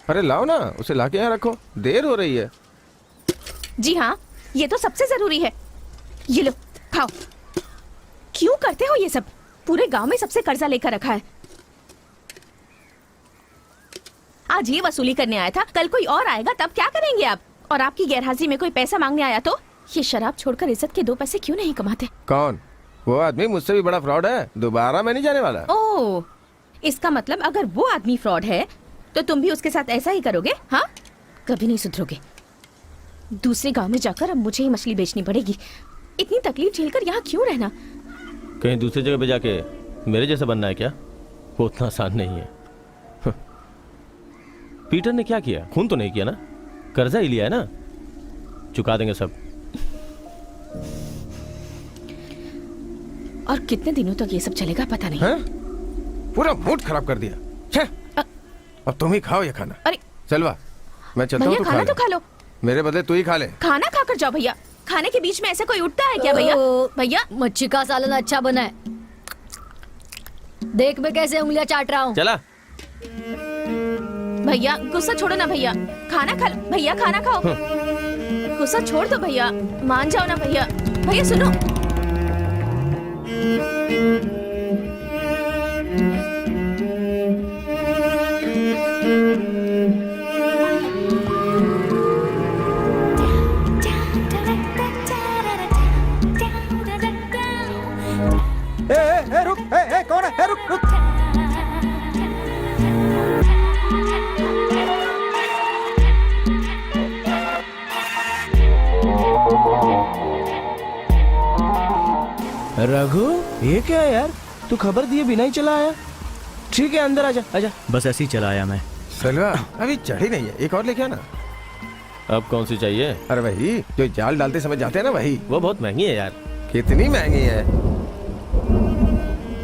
अरे लाओ ना, उसे लाके यहाँ रखो, देर हो रही है। जी हाँ, ये तो सबसे जरूरी है। ये लो, खाओ। क्यों करते हो ये सब? पूरे गांव में सबसे कर्जा लेकर रखा है। आज ये वसूली करने आया था, कल कोई और आएगा, तब क्या करेंगे आप? और आपकी गैरहाजिरी में कोई पैसा मांगने आया तो ये शराब छोड़कर इज्जत के 2 पैसे क्यों नहीं कमाते? कौन? वो आदमी मुझसे भी बड़ा फ्रॉड है, दोबारा मैं नहीं जाने वाला। ओह, इसका मतलब अगर वो आदमी फ्रॉड है तो तुम भी उसके साथ ऐसा ही करोगे? हाँ, कभी नहीं सुधरोगे। दूसरे गांव में जाकर अब मुझे ही मछली बेचनी पड़ेगी। इतनी तकलीफ झेलकर यहाँ क्यों रहना? कहीं दूसरी जगह पे जाके मेरे जैसा बनना है क्या? वो उतना आसान नहीं है। पीटर ने क्या किया? खून तो नहीं किया ना, कर्जा ही लिया है ना, चुका देंगे सब। और कितने दिनों तक ये सब चलेगा पता नहीं। है? पूरा मूड खराब कर दिया। अब तुम ही खाओ ये खाना। अरे चलवा, मैं चलता हूँ, भैया खाना तो खा लो। मेरे बदले तू ही खा ले। खाना खाकर जाओ भैया। खाने के बीच में ऐसे कोई उठता है क्या भैया? भैया, मच्छी का सालन अच्छा बना है, देख मैं कैसे उंगलियां चाट रहा हूँ। चला भैया, गुस्सा छोड़ो ना भैया, खाना खा लो। भैया खाना खाओ, गुस्सा छोड़ दो भैया, मान जाओ ना भैया। भैया सुनो, रुक, कौन है? रुक रुक। रघु, ये क्या है यार? तू खबर दिए बिना ही चला आया। ठीक है, अंदर आजा, आजा। बस ऐसे ही चला आया मैं। सिल्वा, अभी चढ़ी नहीं है, एक और लेके आना। अब कौन सी चाहिए? अरे वही जो जाल डालते समय जाते हैं ना, वही। वो बहुत महंगी है यार। कितनी महंगी है?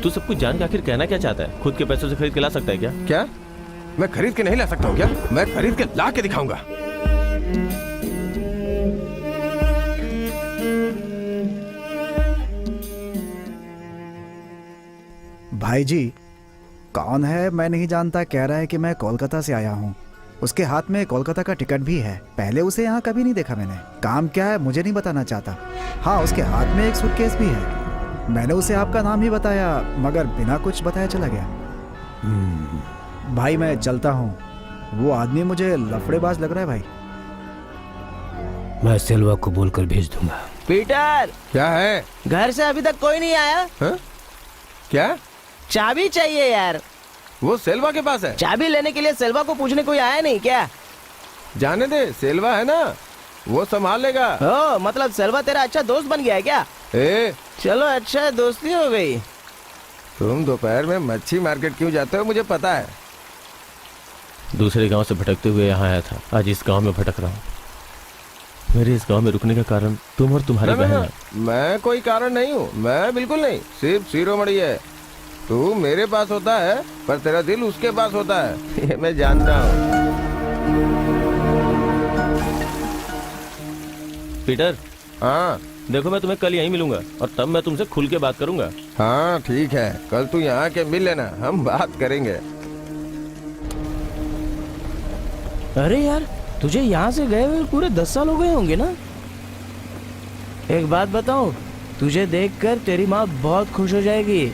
तू सब कुछ जान के आखिर कहना क्या चाहता है? खुद के पैसों से खरीद के ला सकता है क्या? क्या मैं खरीद के नहीं ला सकता हूँ क्या? मैं खरीद के ला के दिखाऊंगा। भाई जी, कौन है मैं नहीं जानता, कह रहा है कि मैं कोलकाता से आया हूँ। उसके हाथ में कोलकाता का टिकट भी है। पहले उसे यहाँ कभी नहीं देखा मैंने। काम क्या है मुझे नहीं बताना चाहता। हाँ, उसके हाथ में एक सूटकेस भी है। मैंने उसे आपका नाम ही बताया, मगर बिना कुछ बताया चला गया। भाई मैं चलता हूँ, वो आदमी मुझे लफड़ेबाज लग रहा है भाई। मैं सिल्वा को बोलकर भेज दूंगा। पीटर, क्या है? घर से अभी तक कोई नहीं आया? हा? क्या? चाबी चाहिए यार। वो सेल्वा के पास है। चाबी लेने के लिए सेल्वा को पूछने कोई आया नहीं क्या? जाने दे, सेल्वा है ना, वो संभाल लेगा। ओ, मतलब सेल्वा तेरा अच्छा दोस्त बन गया है क्या? चलो अच्छा है, दोस्ती हो गई। तुम दोपहर में मच्छी मार्केट क्यों जाते हो मुझे पता है। दूसरे गांव से भटकते हुए यहाँ आया था, आज इस गांव में भटक रहा हूँ। मेरे इस गांव में रुकने का कारण तुम और तुम्हारी बहन है। मैं कोई कारण नहीं हूँ, मैं बिल्कुल नहीं, सिर्फ शिरोमणि है। तू मेरे पास होता है पर तेरा दिल उसके पास होता है, ये मैं जानता हूँ। पीटर, हाँ देखो मैं तुम्हें कल यहीं मिलूंगा और तब मैं तुमसे खुल के बात करूंगा। हाँ ठीक है, कल तू यहाँ के मिल लेना, हम बात करेंगे। अरे यार, तुझे यहाँ से गए हुए पूरे 10 साल हो गए होंगे ना। एक बात बताऊं, तुझे देखकर तेरी माँ बहुत खुश हो जाएगी।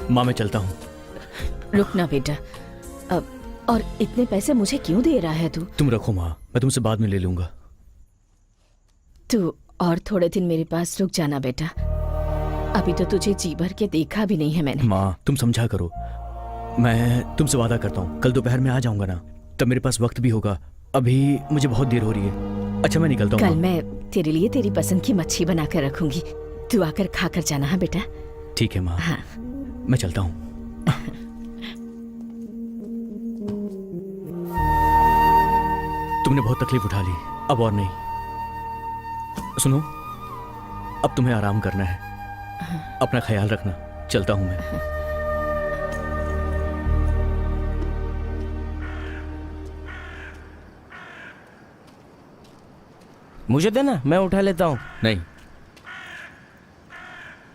माँ मैं चलता हूँ। रुक ना बेटा, अब और इतने पैसे मुझे क्यों दे रहा है तू? तुम रखो माँ, मैं तुमसे बाद में ले लूंगा। तू और थोड़े दिन मेरे पास रुक जाना बेटा, अभी तो तुझे जी भर के देखा भी नहीं है मैंने। माँ तुम समझा करो, मैं तुमसे वादा करता हूँ कल दोपहर में आ जाऊंगा ना, तब मेरे पास वक्त भी होगा। अभी मुझे बहुत देर हो रही है। अच्छा मैं निकलता हूँ। कल मैं तेरे लिए तेरी पसंद की मच्छी बना कर रखूंगी, तू आकर खा कर जाना है बेटा। ठीक है माँ। हाँ मैं चलता हूँ। तुमने बहुत तकलीफ उठा ली, अब और नहीं। सुनो, अब तुम्हें आराम करना है, अपना ख्याल रखना। चलता हूँ मैं। मुझे देना, मैं उठा लेता हूँ। नहीं।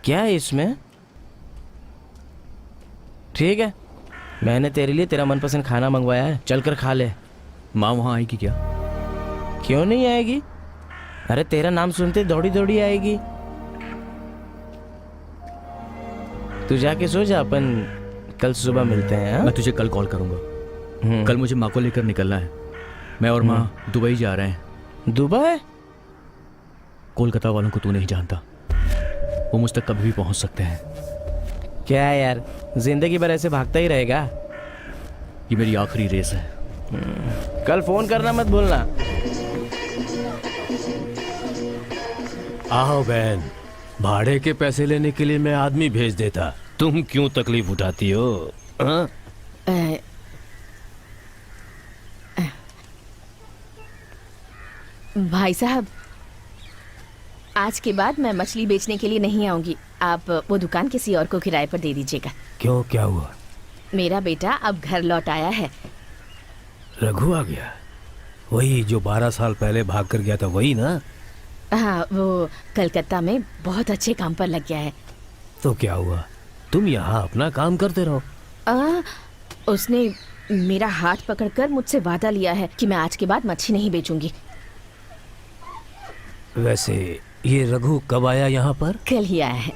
क्या है इसमें? ठीक है, मैंने तेरे लिए तेरा मनपसंद खाना मंगवाया है, चल कर खा ले। माँ वहाँ आएगी क्या? क्यों नहीं आएगी? अरे तेरा नाम सुनते दौड़ी दौड़ी आएगी। तू जाके सो जा, अपन कल सुबह मिलते हैं। हाँ? मैं तुझे कल कॉल करूंगा। कल मुझे माँ को लेकर निकलना है। मैं और माँ दुबई जा रहे हैं। दुबई? कोलकाता वालों को तू नहीं जानता, वो मुझ तक कभी भी पहुंच सकते हैं। क्या है यार, जिंदगी भर ऐसे भागता ही रहेगा? ये मेरी आखिरी रेस है। कल फोन करना मत भूलना। आओ बहन, भाड़े के पैसे लेने के लिए मैं आदमी भेज देता, तुम क्यों तकलीफ उठाती हो? हाँ? भाई साहब, आज के बाद मैं मछली बेचने के लिए नहीं आऊंगी। आप वो दुकान किसी और को किराए पर दे दीजिएगा। क्यों, क्या हुआ? मेरा बेटा अब घर लौट आया है। रघु आ गया? वही जो 12 साल पहले भाग कर गया था, वही ना? हाँ, वो कलकत्ता में बहुत अच्छे काम पर लग गया है। तो क्या हुआ, तुम यहाँ अपना काम करते रहो। उसने मेरा हाथ पकड़कर मुझसे वादा लिया है कि मैं आज के बाद मच्छी नहीं बेचूंगी। वैसे ये रघु कब आया यहाँ पर? कल ही आया है।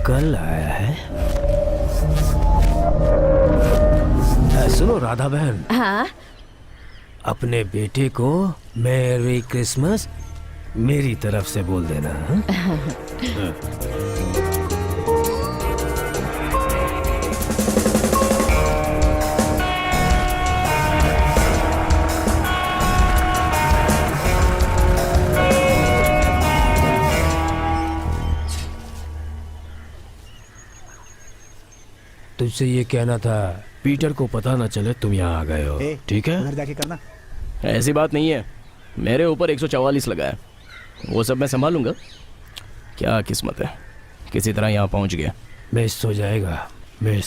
कल आया है? सुनो राधा बहन, हाँ? अपने बेटे को मैरी क्रिसमस मेरी तरफ से बोल देना। हाँ? तुझसे ये कहना था, पीटर को पता ना चले तुम यहाँ आ गए हो, ठीक है? उधर जाके करना। ऐसी बात नहीं है, मेरे ऊपर 144 लगा है, वो सब मैं संभालूंगा। क्या किस्मत है, किसी तरह यहाँ पहुँच गया। मिस हो जाएगा, मिस।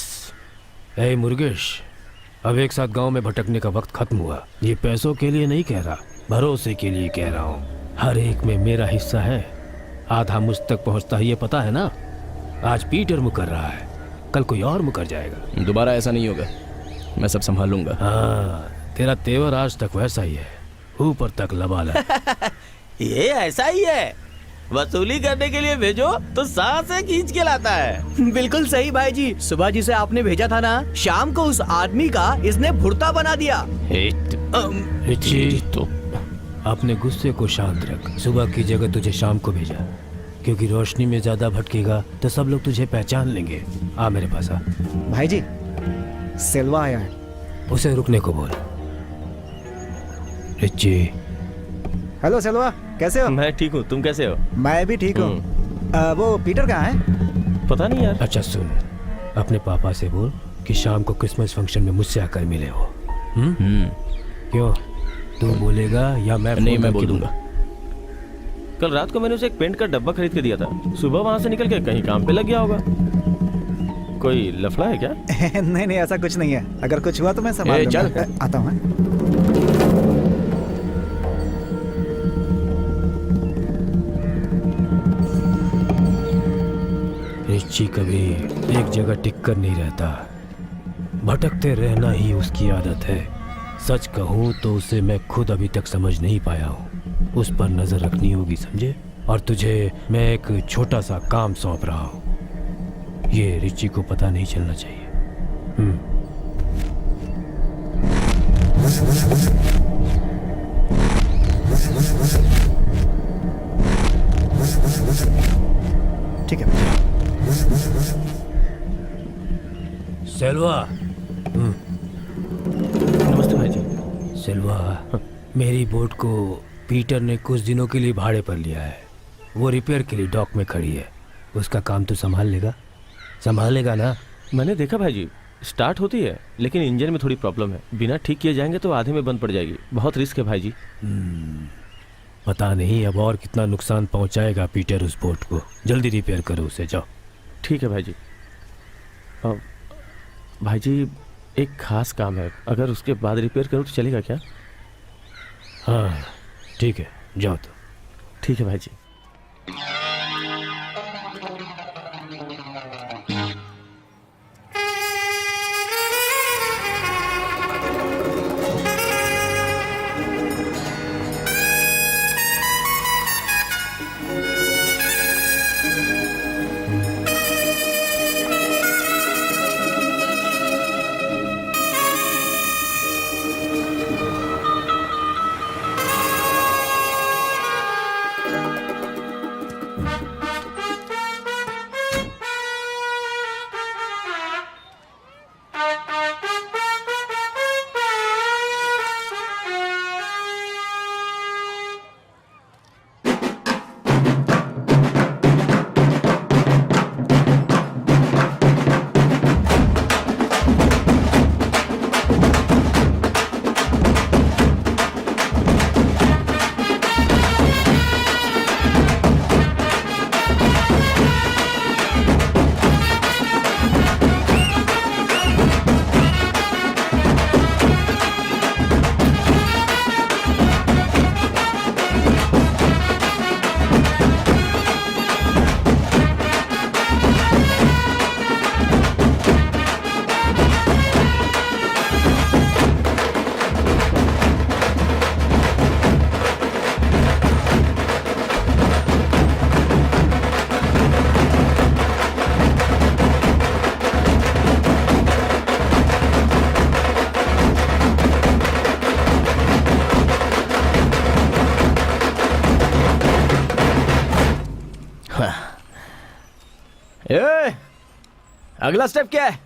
ए मुर्गेश, अब एक साथ गांव में भटकने का वक्त खत्म हुआ। ये पैसों के लिए नहीं कह रहा, भरोसे के लिए कह रहा हूँ। हर एक में मेरा हिस्सा है, आधा मुझ तक पहुँचता है, ये पता है ना? आज पीटर मुकर रहा है, कल कोई और मुकर जाएगा। दोबारा ऐसा नहीं होगा, मैं सब संभाल लूंगा। हाँ, तेरा तेवर आज तक वैसा ही है, ऊपर तक लबालब। ये ऐसा ही है, वसूली करने के लिए भेजो तो सांसें खींच के लाता है। बिल्कुल सही भाई जी, सुबह जिसे आपने भेजा था ना, शाम को उस आदमी का इसने भुर्ता बना दिया। रिची, तो अपने गुस्से को शांत रख। सुबह की जगह तुझे शाम को भेजा, क्योंकि रोशनी में ज्यादा भटकेगा तो सब लोग तुझे पहचान लेंगे। आ मेरे पास आ। भाई जी, सेल्वा आया है। उसे रुकने को बोल। रिची। हेलो सेल्वा, कैसे हो? मैं ठीक हूँ, तुम कैसे हो? मैं भी ठीक हूँ। वो पीटर कहाँ है? पता नहीं यार। अच्छा सुन, अपने पापा से बोल कि शाम को क्रिसमस फंक्शन में मुझसे आकर मिले हो। क्यों, तू बोलेगा या मैं? नहीं, मैं बोल दूंगा। कल रात को मैंने उसे एक पेंट का डब्बा खरीद के दिया था, सुबह वहां से निकल के कहीं काम पे लग गया होगा। कोई लफड़ा है क्या? नहीं नहीं, ऐसा कुछ नहीं है, अगर कुछ हुआ तो मैं संभाल लूंगा। चल आता हूँ। रिची कभी एक जगह टिक कर नहीं रहता, भटकते रहना ही उसकी आदत है। सच कहूँ तो उसे मैं खुद अभी तक समझ नहीं पाया हूँ, उस पर नजर रखनी होगी, समझे? और तुझे मैं एक छोटा सा काम सौंप रहा हूँ, ये रिची को पता नहीं चलना चाहिए। ठीक है। सेल्वा। नमस्ते भाई जी। सेल्वा, मेरी बोट को पीटर ने कुछ दिनों के लिए भाड़े पर लिया है, वो रिपेयर के लिए डॉक में खड़ी है। उसका काम तो संभाल लेगा? संभालेगा ना? मैंने देखा भाई जी, स्टार्ट होती है लेकिन इंजन में थोड़ी प्रॉब्लम है, बिना ठीक किए जाएंगे तो आधे में बंद पड़ जाएगी। बहुत रिस्क है भाई जी। पता नहीं अब और कितना नुकसान पहुंचाएगा पीटर उस बोट को। जल्दी रिपेयर करो उसे, जाओ। ठीक है भाई जी। भाई जी, एक खास काम है, अगर उसके बाद रिपेयर करूँ तो चलेगा क्या? हाँ ठीक है, जाओ तो। ठीक है भाई जी। अगला स्टेप क्या है?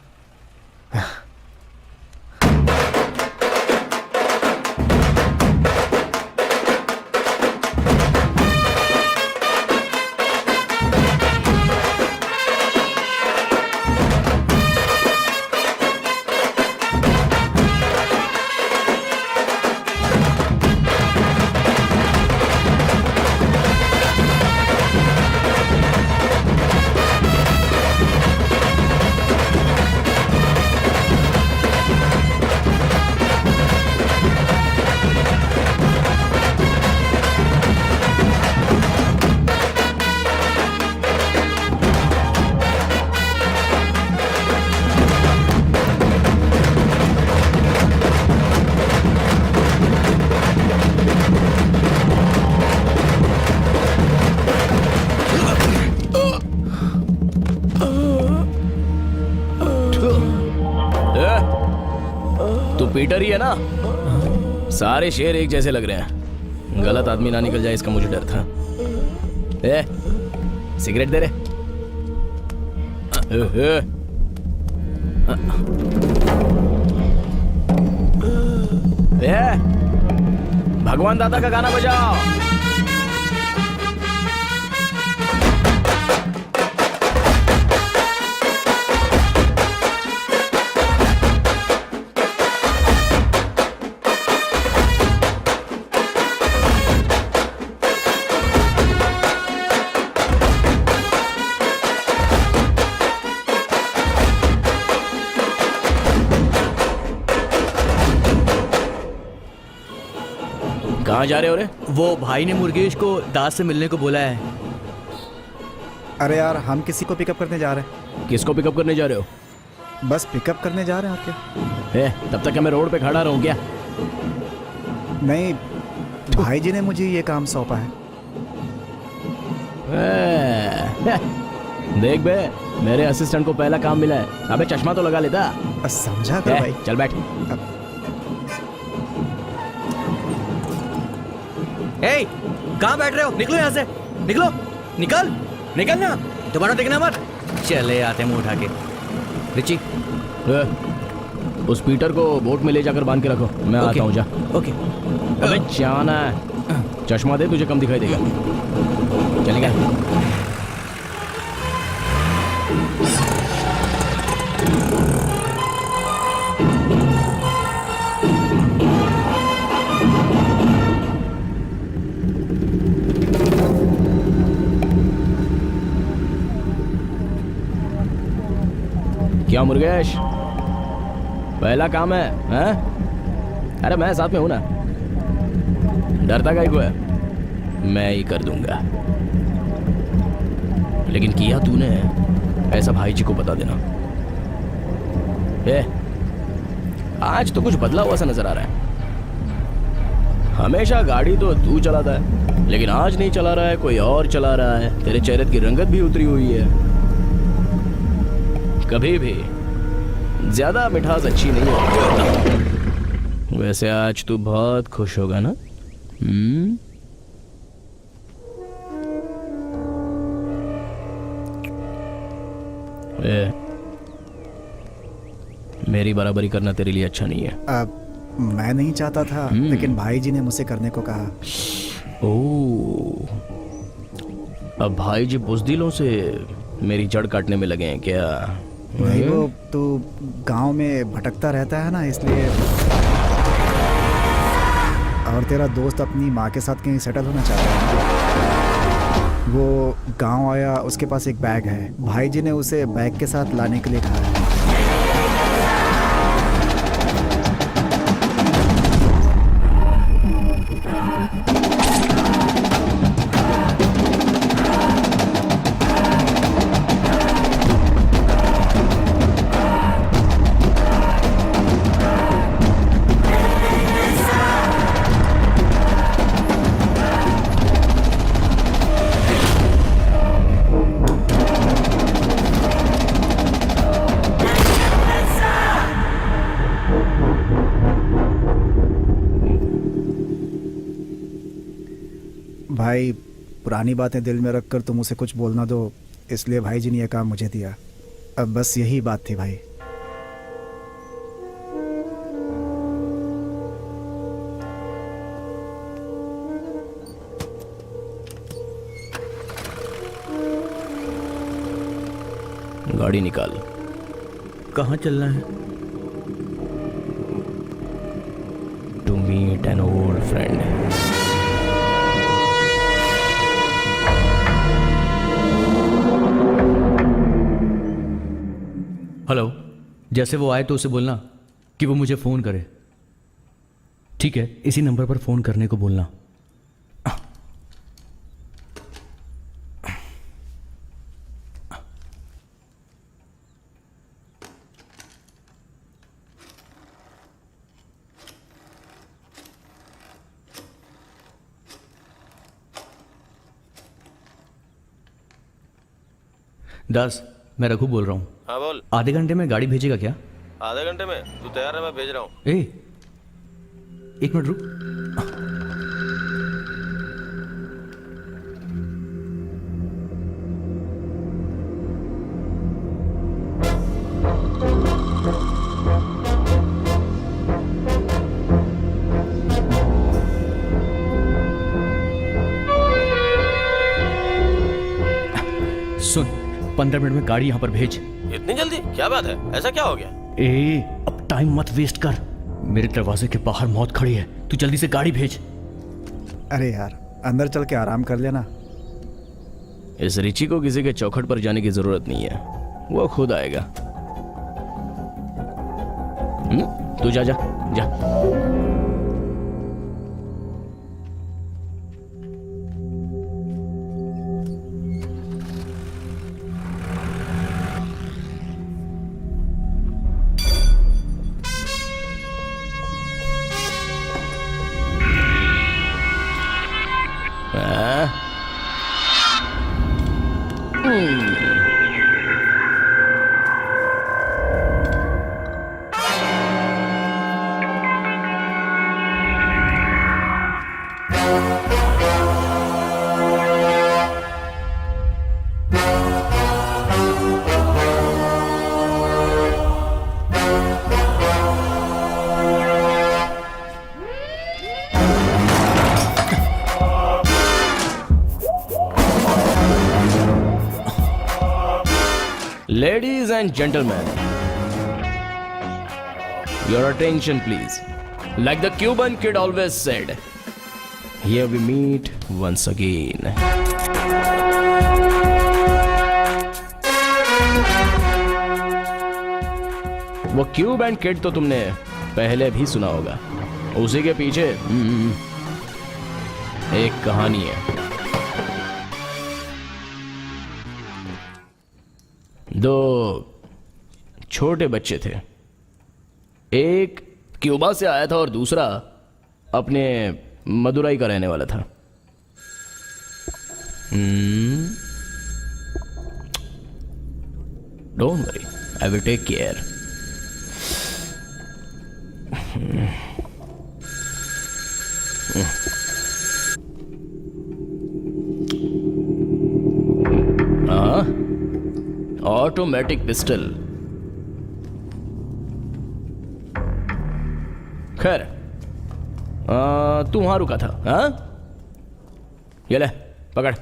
तू पीटर ही है ना? सारे शेर एक जैसे लग रहे हैं। गलत आदमी ना निकल जाए इसका मुझे डर था। सिगरेट दे रे। भगवान दादा का गाना बजाओ। कहाँ जा रहे हो रे? वो भाई ने मुर्गेश को दास से मिलने को बोला है। अरे यार, हम किसी को पिकअप करने जा रहे हैं। किसको पिकअप करने जा रहे हो? बस पिकअप करने जा रहे हैं। और क्या? तब तक क्या मैं रोड पे खड़ा रहूं क्या? नहीं, भाई जी ने मुझे ये काम सौंपा है। देख बे, मेरे असिस्टेंट को पहला काम मिला है। अबे चश्मा तो लगा लेता। समझा कर भाई। चल बैठ। ए, कहाँ बैठ रहे हो? निकलो यहाँ से, निकलो, निकल ना, दोबारा देखना मत। चले आते मुंह उठा के। रिची, उस पीटर को बोट में ले जाकर बांध के रखो। मैं आता हूँ। जा। ओके। अबे जाना है। चश्मा दे, तुझे कम दिखाई देगा। चलेगा? क्या मुर्गेश, पहला काम है? हैं? अरे मैं साथ में हूं ना, डरता काहे को है? मैं ही कर दूंगा। लेकिन किया तूने, ऐसा भाई जी को बता देना। आज तो कुछ बदला हुआ सा नजर आ रहा है। हमेशा गाड़ी तो तू चलाता है, लेकिन आज नहीं चला रहा है, कोई और चला रहा है। तेरे चेहरे की रंगत भी उतरी हुई है। कभी भी ज्यादा मिठास अच्छी नहीं है। वैसे आज तू बहुत खुश होगा ना? मेरी बराबरी करना तेरे लिए अच्छा नहीं है। मैं नहीं चाहता था, लेकिन भाई जी ने मुझसे करने को कहा। ओह, अब भाई जी बुज़दिलों से मेरी जड़ काटने में लगे हैं क्या? नहीं, वो तू गांव में भटकता रहता है ना, इसलिए। और तेरा दोस्त अपनी माँ के साथ कहीं सेटल होना चाहता है। वो गांव आया, उसके पास एक बैग है। भाई जी ने उसे बैग के साथ लाने के लिए कहा है। भाई, पुरानी बातें दिल में रखकर तुम उसे कुछ बोलना दो, इसलिए भाई जी ने यह काम मुझे दिया। अब बस यही बात थी भाई। गाड़ी निकाल। कहाँ चलना है? To meet an old friend. Hello, जैसे वो आए तो उसे बोलना कि वो मुझे फोन करे। ठीक है, इसी नंबर पर फोन करने को बोलना। दास, मैं रघु बोल रहा हूँ। हाँ बोल। आधे घंटे में गाड़ी भेजेगा क्या? आधे घंटे में? तू तैयार है? मैं भेज रहा हूँ। ए, एक मिनट रुक। सुन, 15 मिनट में गाड़ी यहाँ पर भेज। इतनी जल्दी? क्या बात है, ऐसा क्या हो गया? ए, अब टाइम मत वेस्ट कर। मेरे दरवाजे के बाहर मौत खड़ी है, तू जल्दी से गाड़ी भेज। अरे यार, अंदर चल के आराम कर लेना। इस रिची को किसी के चौखट पर जाने की जरूरत नहीं है, वो खुद आएगा। तू जा जा जा। Ladies and gentlemen, your attention please. Like the Cuban kid always said, here we meet once again. वो क्यूब एंड किड तो तुमने पहले भी सुना होगा। उसी के पीछे एक कहानी है। दो छोटे बच्चे थे, एक क्यूबा से आया था और दूसरा अपने मदुराई का रहने वाला था। Don't worry, I will take care. Automatic pistol. खैर, तू वहां रुका था? हाँ, ये ले पकड़।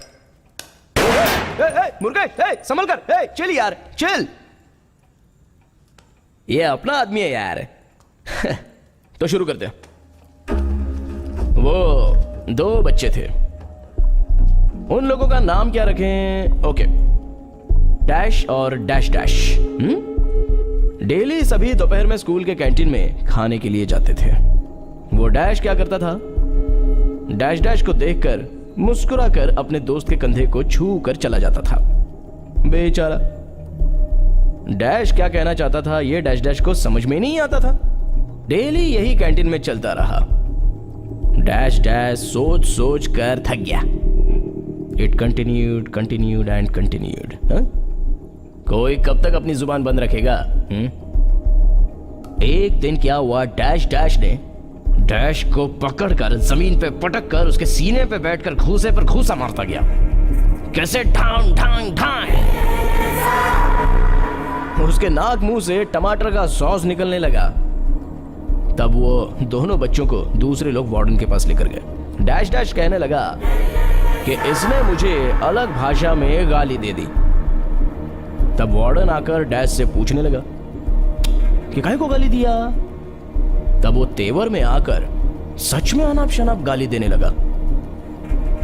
मुर्गे, संभल कर। चिल यार, चिल। ये अपना आदमी है यार। तो शुरू करते हैं। वो दो बच्चे थे, उन लोगों का नाम क्या रखें? ओके, डैश और डैश डैश। डेली सभी दोपहर में स्कूल के कैंटीन में खाने के लिए जाते थे। वो डैश क्या करता था? डैश डैश को देखकर मुस्कुराकर अपने दोस्त के कंधे को छू कर चला जाता था। बेचारा डैश क्या कहना चाहता था ये डैश डैश को समझ में नहीं आता था। डेली यही कैंटीन में चलता रहा। डैश डैश सोच सोच कर थक गया। It continued and continued. कोई कब तक अपनी जुबान बंद रखेगा? एक दिन क्या हुआ, डैश डैश ने डैश को पकड़कर जमीन पे पटक कर उसके सीने पे बैठकर घूसे पर घूसा मारता गया। कैसे? ढांग ढांग ढांग। उसके नाक मुंह से टमाटर का सॉस निकलने लगा। तब वो दोनों बच्चों को दूसरे लोग वार्डन के पास लेकर गए। डैश डैश कहने लगा कि इसने मुझे अलग भाषा में गाली दे दी। तब वार्डन आकर डैश से पूछने लगा कि काहे को गाली दिया। तब वो तेवर में आकर सच में अनाप शनाप गाली देने लगा,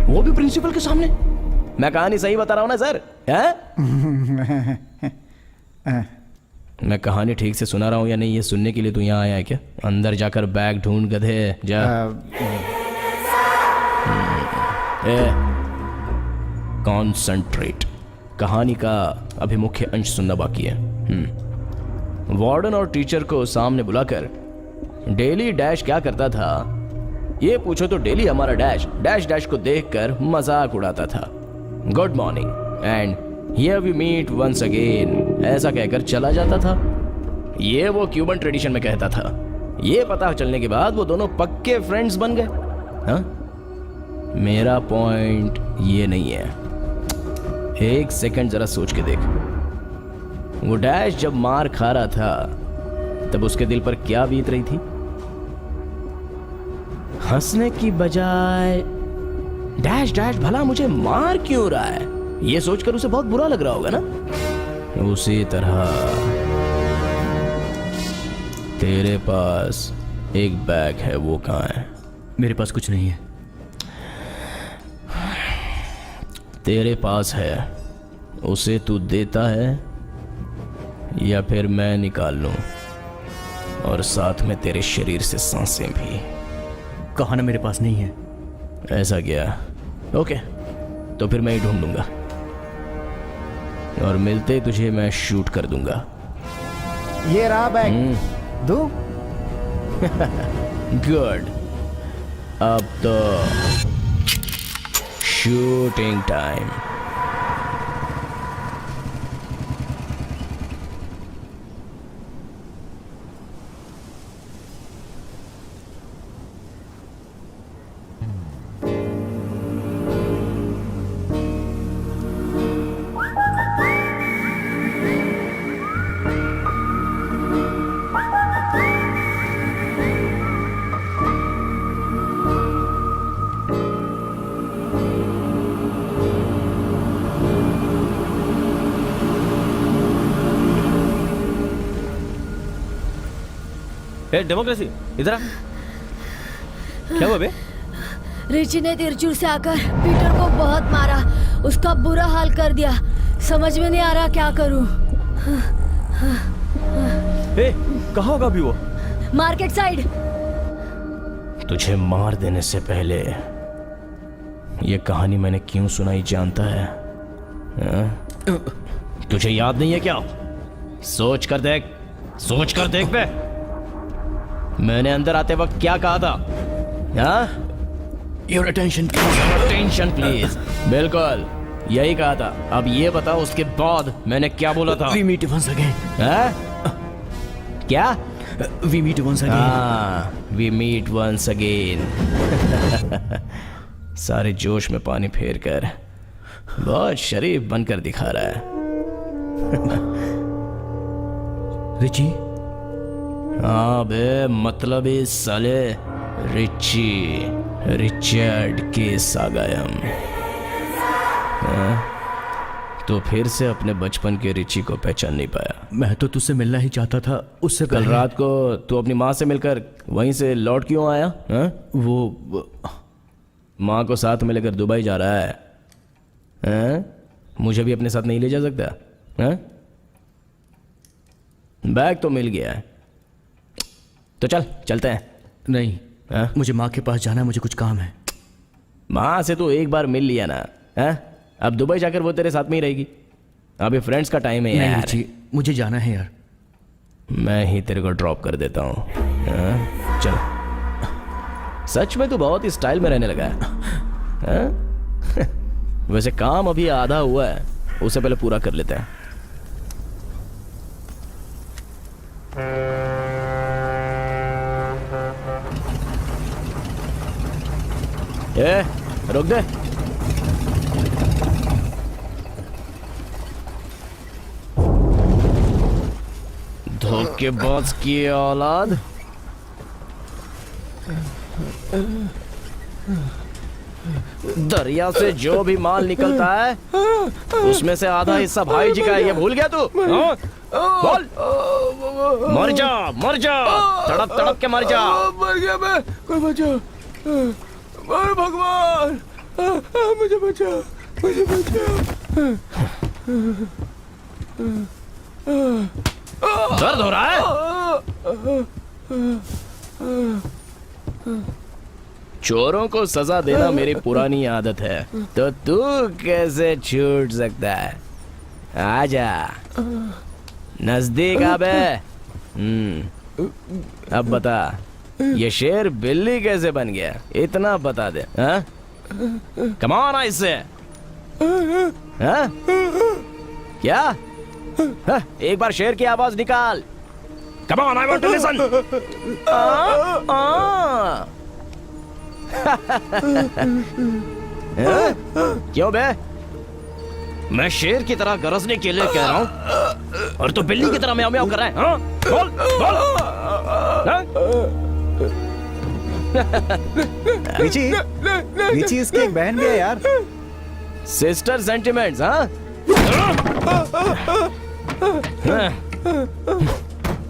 वो भी प्रिंसिपल के सामने। मैं कहानी सही बता रहा हूं ना सर? मैं कहानी ठीक से सुना रहा हूं या नहीं ये सुनने के लिए तू यहाँ आया है क्या? अंदर जाकर बैग ढूंढ गधे जा। कॉन्सेंट्रेट। कहानी का अभी मुख्य अंश सुनना बाकी है। वार्डन और टीचर को सामने बुलाकर डेली डैश क्या करता था ये पूछो तो डेली हमारा डैश डैश डैश को देखकर मजाक उड़ाता था। Good morning and here we meet once again ऐसा कहकर चला जाता था। ये वो क्यूबन ट्रेडिशन में कहता था। ये पता चलने के बाद वो दोनों पक्के फ्रेंड्स बन गए। हाँ, मेरा पॉइंट ये नहीं है। एक सेकंड जरा सोच के देख। वो डैश जब मार खा रहा था तब उसके दिल पर क्या बीत रही थी? हंसने की बजाय डैश डैश भला मुझे मार क्यों रहा है ये सोचकर उसे बहुत बुरा लग रहा होगा ना। उसी तरह तेरे पास एक बैग है, वो कहाँ है? मेरे पास कुछ नहीं है। तेरे पास है, उसे तू देता है या फिर मैं निकाल लूं और साथ में तेरे शरीर से सांसें भी? कहा ना मेरे पास नहीं है। ऐसा क्या? ओके, तो फिर मैं ही ढूंढ लूंगा और मिलते ही तुझे मैं शूट कर दूंगा। ये रहा बैग, दूं? गुड, अब तो शूटिंग टाइम। डेमोक्रेसी इधर आ। क्या हुआ बे? रिची ने तिरचुर से आकर पीटर को बहुत मारा, उसका बुरा हाल कर दिया। समझ में नहीं आ रहा क्या करूं। कहाँ होगा अभी वो? Market side. तुझे मार देने से पहले ये कहानी मैंने क्यों सुनाई जानता है? तुझे याद नहीं है क्या? सोच कर देख, सोच कर देख बे। मैंने अंदर आते वक्त क्या कहा था? Your attention please. बिल्कुल यही कहा था। अब ये बताओ उसके बाद मैंने क्या बोला था? We meet once again. क्या? We meet once again. We meet once again. सारे जोश में पानी फेर कर बहुत शरीफ बनकर दिखा रहा है। रिची? हाँ बे, मतलब इस साले रिचर्ड के सागायम। तो फिर से अपने बचपन के रिची को पहचान नहीं पाया। मैं तो तुझसे मिलना ही चाहता था। उससे कल रात को तू अपनी माँ से मिलकर वहीं से लौट क्यों आया? वो माँ को साथ में लेकर दुबई जा रहा है? मुझे भी अपने साथ नहीं ले जा सकता? बैग तो मिल गया है, तो चल चलते हैं। नहीं, मुझे माँ के पास जाना है, मुझे कुछ काम है। माँ से तो एक बार मिल लिया ना। अब दुबई जाकर वो तेरे साथ में ही रहेगी। अभी फ्रेंड्स का टाइम है यार। जी, मुझे जाना है यार। मैं ही तेरे को ड्रॉप कर देता हूँ। चल। सच में तू बहुत ही स्टाइल में रहने लगा है। वैसे काम अभी आधा हुआ है, उसे पहले पूरा कर लेते हैं। रुक दे। धोखेबाज की औलाद। दरिया से जो भी माल निकलता है उसमें से आधा हिस्सा भाई जी का है, ये भूल गया तू? हाँ? बोल। मर जा, मर जा, तड़प तड़प के मर जा। मर गया मैं, कोई बचा, मर भगवान, मुझे बचा, मुझे बचा। दर्द हो रहा है? चोरों को सजा देना मेरी पुरानी आदत है, तो तू कैसे छूट सकता है? आजा, नजदीक आ बे। अब बता, ये शेर बिल्ली कैसे बन गया? इतना बता दे। हाँ? कमान आ इससे। हाँ? क्या? हाँ? एक बार शेर की आवाज निकाल। कमान, आई वांट टू लिसन। क्यों बे? मैं शेर की तरह गरजने के लिए कह रहा हूँ और तू बिल्ली की तरह म्याऊं म्याऊं कर रहा है। हाँ? बोल, बोल। हाँ? रिची इसकी एक बहन भी है यार। सिस्टर सेंटिमेंट्स, हाँ?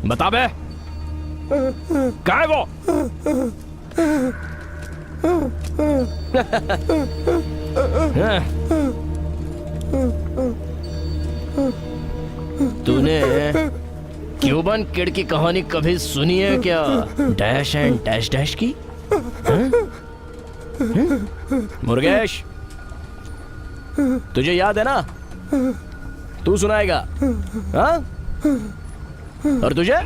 बता बे, कहाँ है वो? तूने क्यूबन किड की कहानी कभी सुनी है क्या? डैश एंड डैश डैश की? मुर्गेश, तुझे याद है ना? तू सुनाएगा, हाँ? और तुझे?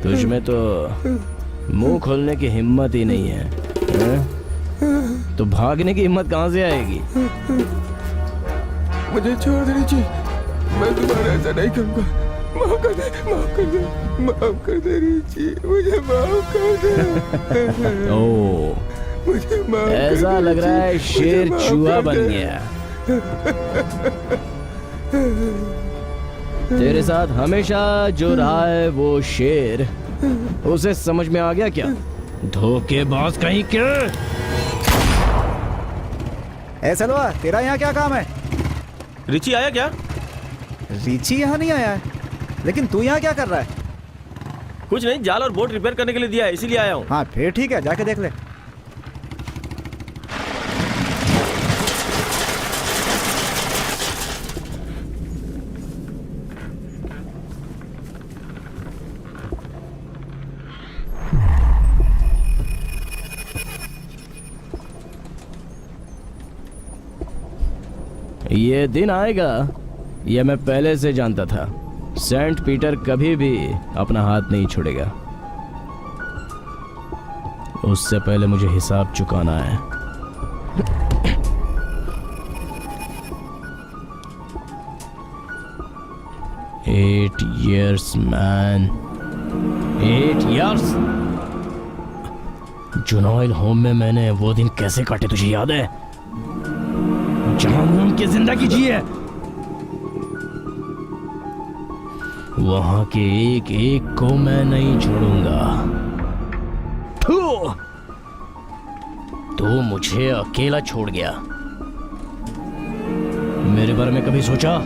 तुझ में तो मुंह खोलने की हिम्मत ही नहीं है, तो भागने की हिम्मत कहां से आएगी? मुझे छोड़ दे रिची, मैं दोबारा ऐसा नहीं करूंगा। माफ कर दे, माफ कर दे, माफ कर दे रिची, मुझे माफ कर दे। ओ, मुझे माफ कर दे। ऐसा लग रहा है शेर चूहा बन गया। तेरे साथ हमेशा जो रहा है वो शेर, उसे समझ में आ गया क्या? धोखेबाज कहीं के। ए सलवा, तेरा यहाँ क्या काम है? रिची आया क्या? रिची यहाँ नहीं आया है, लेकिन तू यहाँ क्या कर रहा है? कुछ नहीं, जाल और बोट रिपेयर करने के लिए दिया है, इसीलिए आया हूँ। हाँ फिर ठीक है, जाके देख ले। ये दिन आएगा, यह मैं पहले से जानता था। सेंट पीटर कभी भी अपना हाथ नहीं छोड़ेगा। उससे पहले मुझे हिसाब चुकाना है। Eight years, man. 8 years? जुनॉइल home में मैंने वो दिन कैसे काटे तुझे याद है? जहां मून की जिंदगी जी है, वहां के एक एक को मैं नहीं छोड़ूंगा। तो मुझे अकेला छोड़ गया। मेरे बारे में कभी सोचा?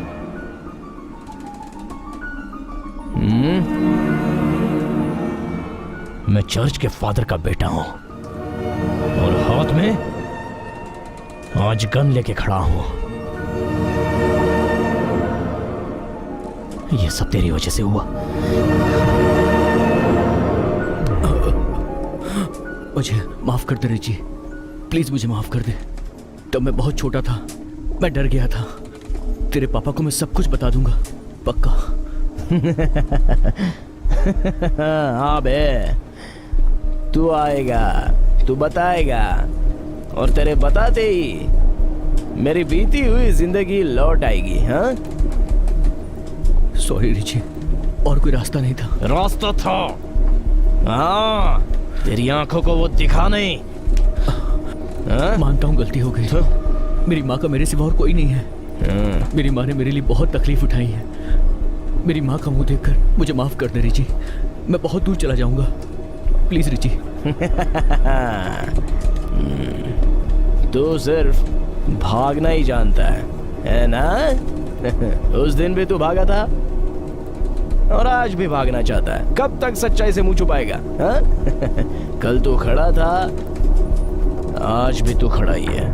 मैं चर्च के फादर का बेटा हूं और हाथ में आज गन लेके खड़ा हूं। ये सब तेरी वजह से हुआ। मुझे माफ कर दे रिची, प्लीज मुझे माफ कर दे। तब मैं बहुत छोटा था, मैं डर गया था। तेरे पापा को मैं सब कुछ बता दूंगा, पक्का। हाँ बे, तू आएगा, तू बताएगा और तेरे बताते ही मेरी बीती हुई जिंदगी लौट आएगी। हाँ? सॉरी रिची, और कोई रास्ता नहीं था। रास्ता था। हाँ, तेरी आंखों को वो दिखा नहीं। हाँ? मानता हूँ गलती हो गई। मेरी माँ का मेरे सिवा और कोई नहीं है। मेरी माँ ने मेरे लिए बहुत तकलीफ उठाई है। मेरी माँ का मुंह देखकर मुझे माफ कर दे रिची। मैं बहुत दूर चला जाऊंगा, प्लीज रिची। तू सिर्फ भागना ही जानता है ना? उस दिन भी तू भागा था और आज भी भागना चाहता है। कब तक सच्चाई से मुंह छुपाएगा? हाँ? कल तू खड़ा था, आज भी तू खड़ा ही है।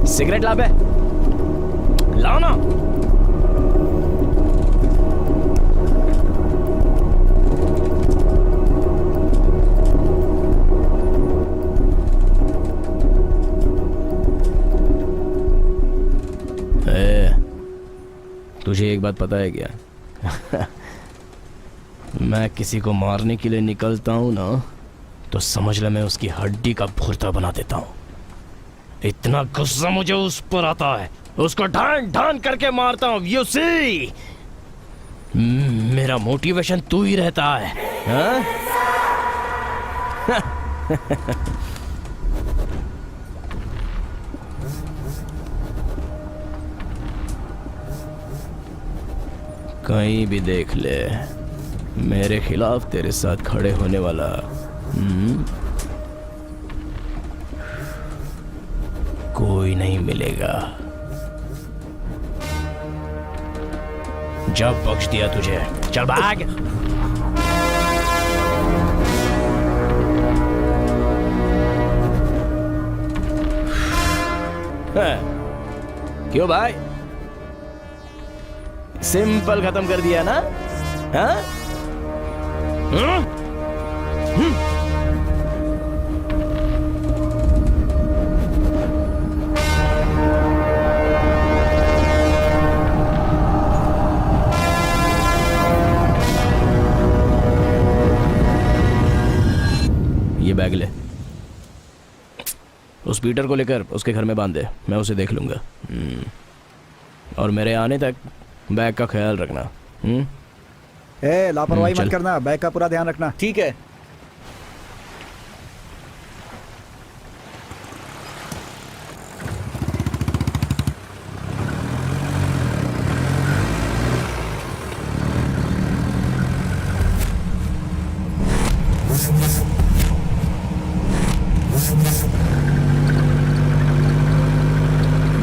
सिगरेट ला बे, लाओ ना। तुझे एक बात पता है क्या? मैं किसी को मारने के लिए निकलता हूं ना, तो समझ ले मैं उसकी हड्डी का भुर्ता बना देता हूं। इतना गुस्सा मुझे उस पर आता है, उसको ढान ढान करके मारता हूं। यू सी, मेरा मोटिवेशन तू ही रहता है। हाँ? कहीं भी देख ले, मेरे खिलाफ तेरे साथ खड़े होने वाला कोई नहीं मिलेगा। जब बख्श दिया तुझे, चल भाग। क्यों भाई, सिंपल खत्म कर दिया ना? हाँ? ये बैग ले, उस पीटर को लेकर उसके घर में बांध दे, मैं उसे देख लूंगा। और मेरे आने तक बैग का ख्याल रखना। लापरवाही मत करना, बैग का पूरा ध्यान रखना। ठीक है।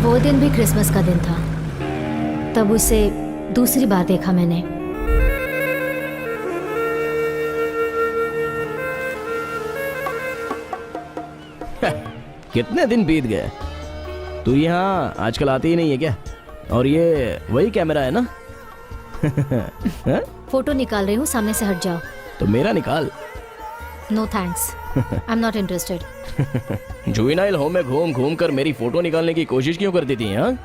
वो दिन भी क्रिसमस का दिन था, तब उसे दूसरी बार देखा मैंने। कितने दिन बीत गए, तू यहाँ आजकल आती ही नहीं है क्या? और ये वही कैमरा है ना? फोटो निकाल रही हूँ, सामने से हट जाओ। तो मेरा निकाल। No thanks, I am not interested. Juvenile home में घूम घूम कर मेरी फोटो निकालने की कोशिश क्यों करती थी? हाँ,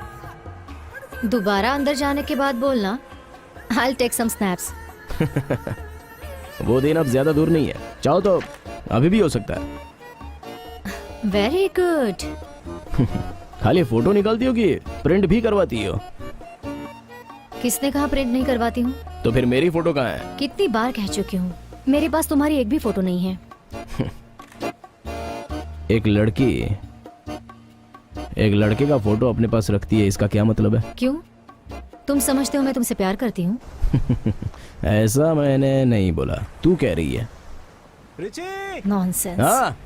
दोबारा अंदर जाने के बाद बोलना, I'll take some snaps। वो दिन अब ज्यादा दूर नहीं है, चाहो तो अभी भी हो सकता है। Very good. खाली फोटो निकालती हो कि प्रिंट भी करवाती हो? किसने कहा प्रिंट नहीं करवाती हूँ? तो फिर मेरी फोटो कहाँ है? कितनी बार कह चुकी हूँ, मेरे पास तुम्हारी एक भी फोटो नहीं है। एक लड़के का फोटो अपने पास रखती है, इसका क्या मतलब है? क्यों, तुम समझते हो मैं तुमसे प्यार करती हूँ? ऐसा मैंने नहीं बोला, तू कह रही है। नॉनसेंस। हाँ,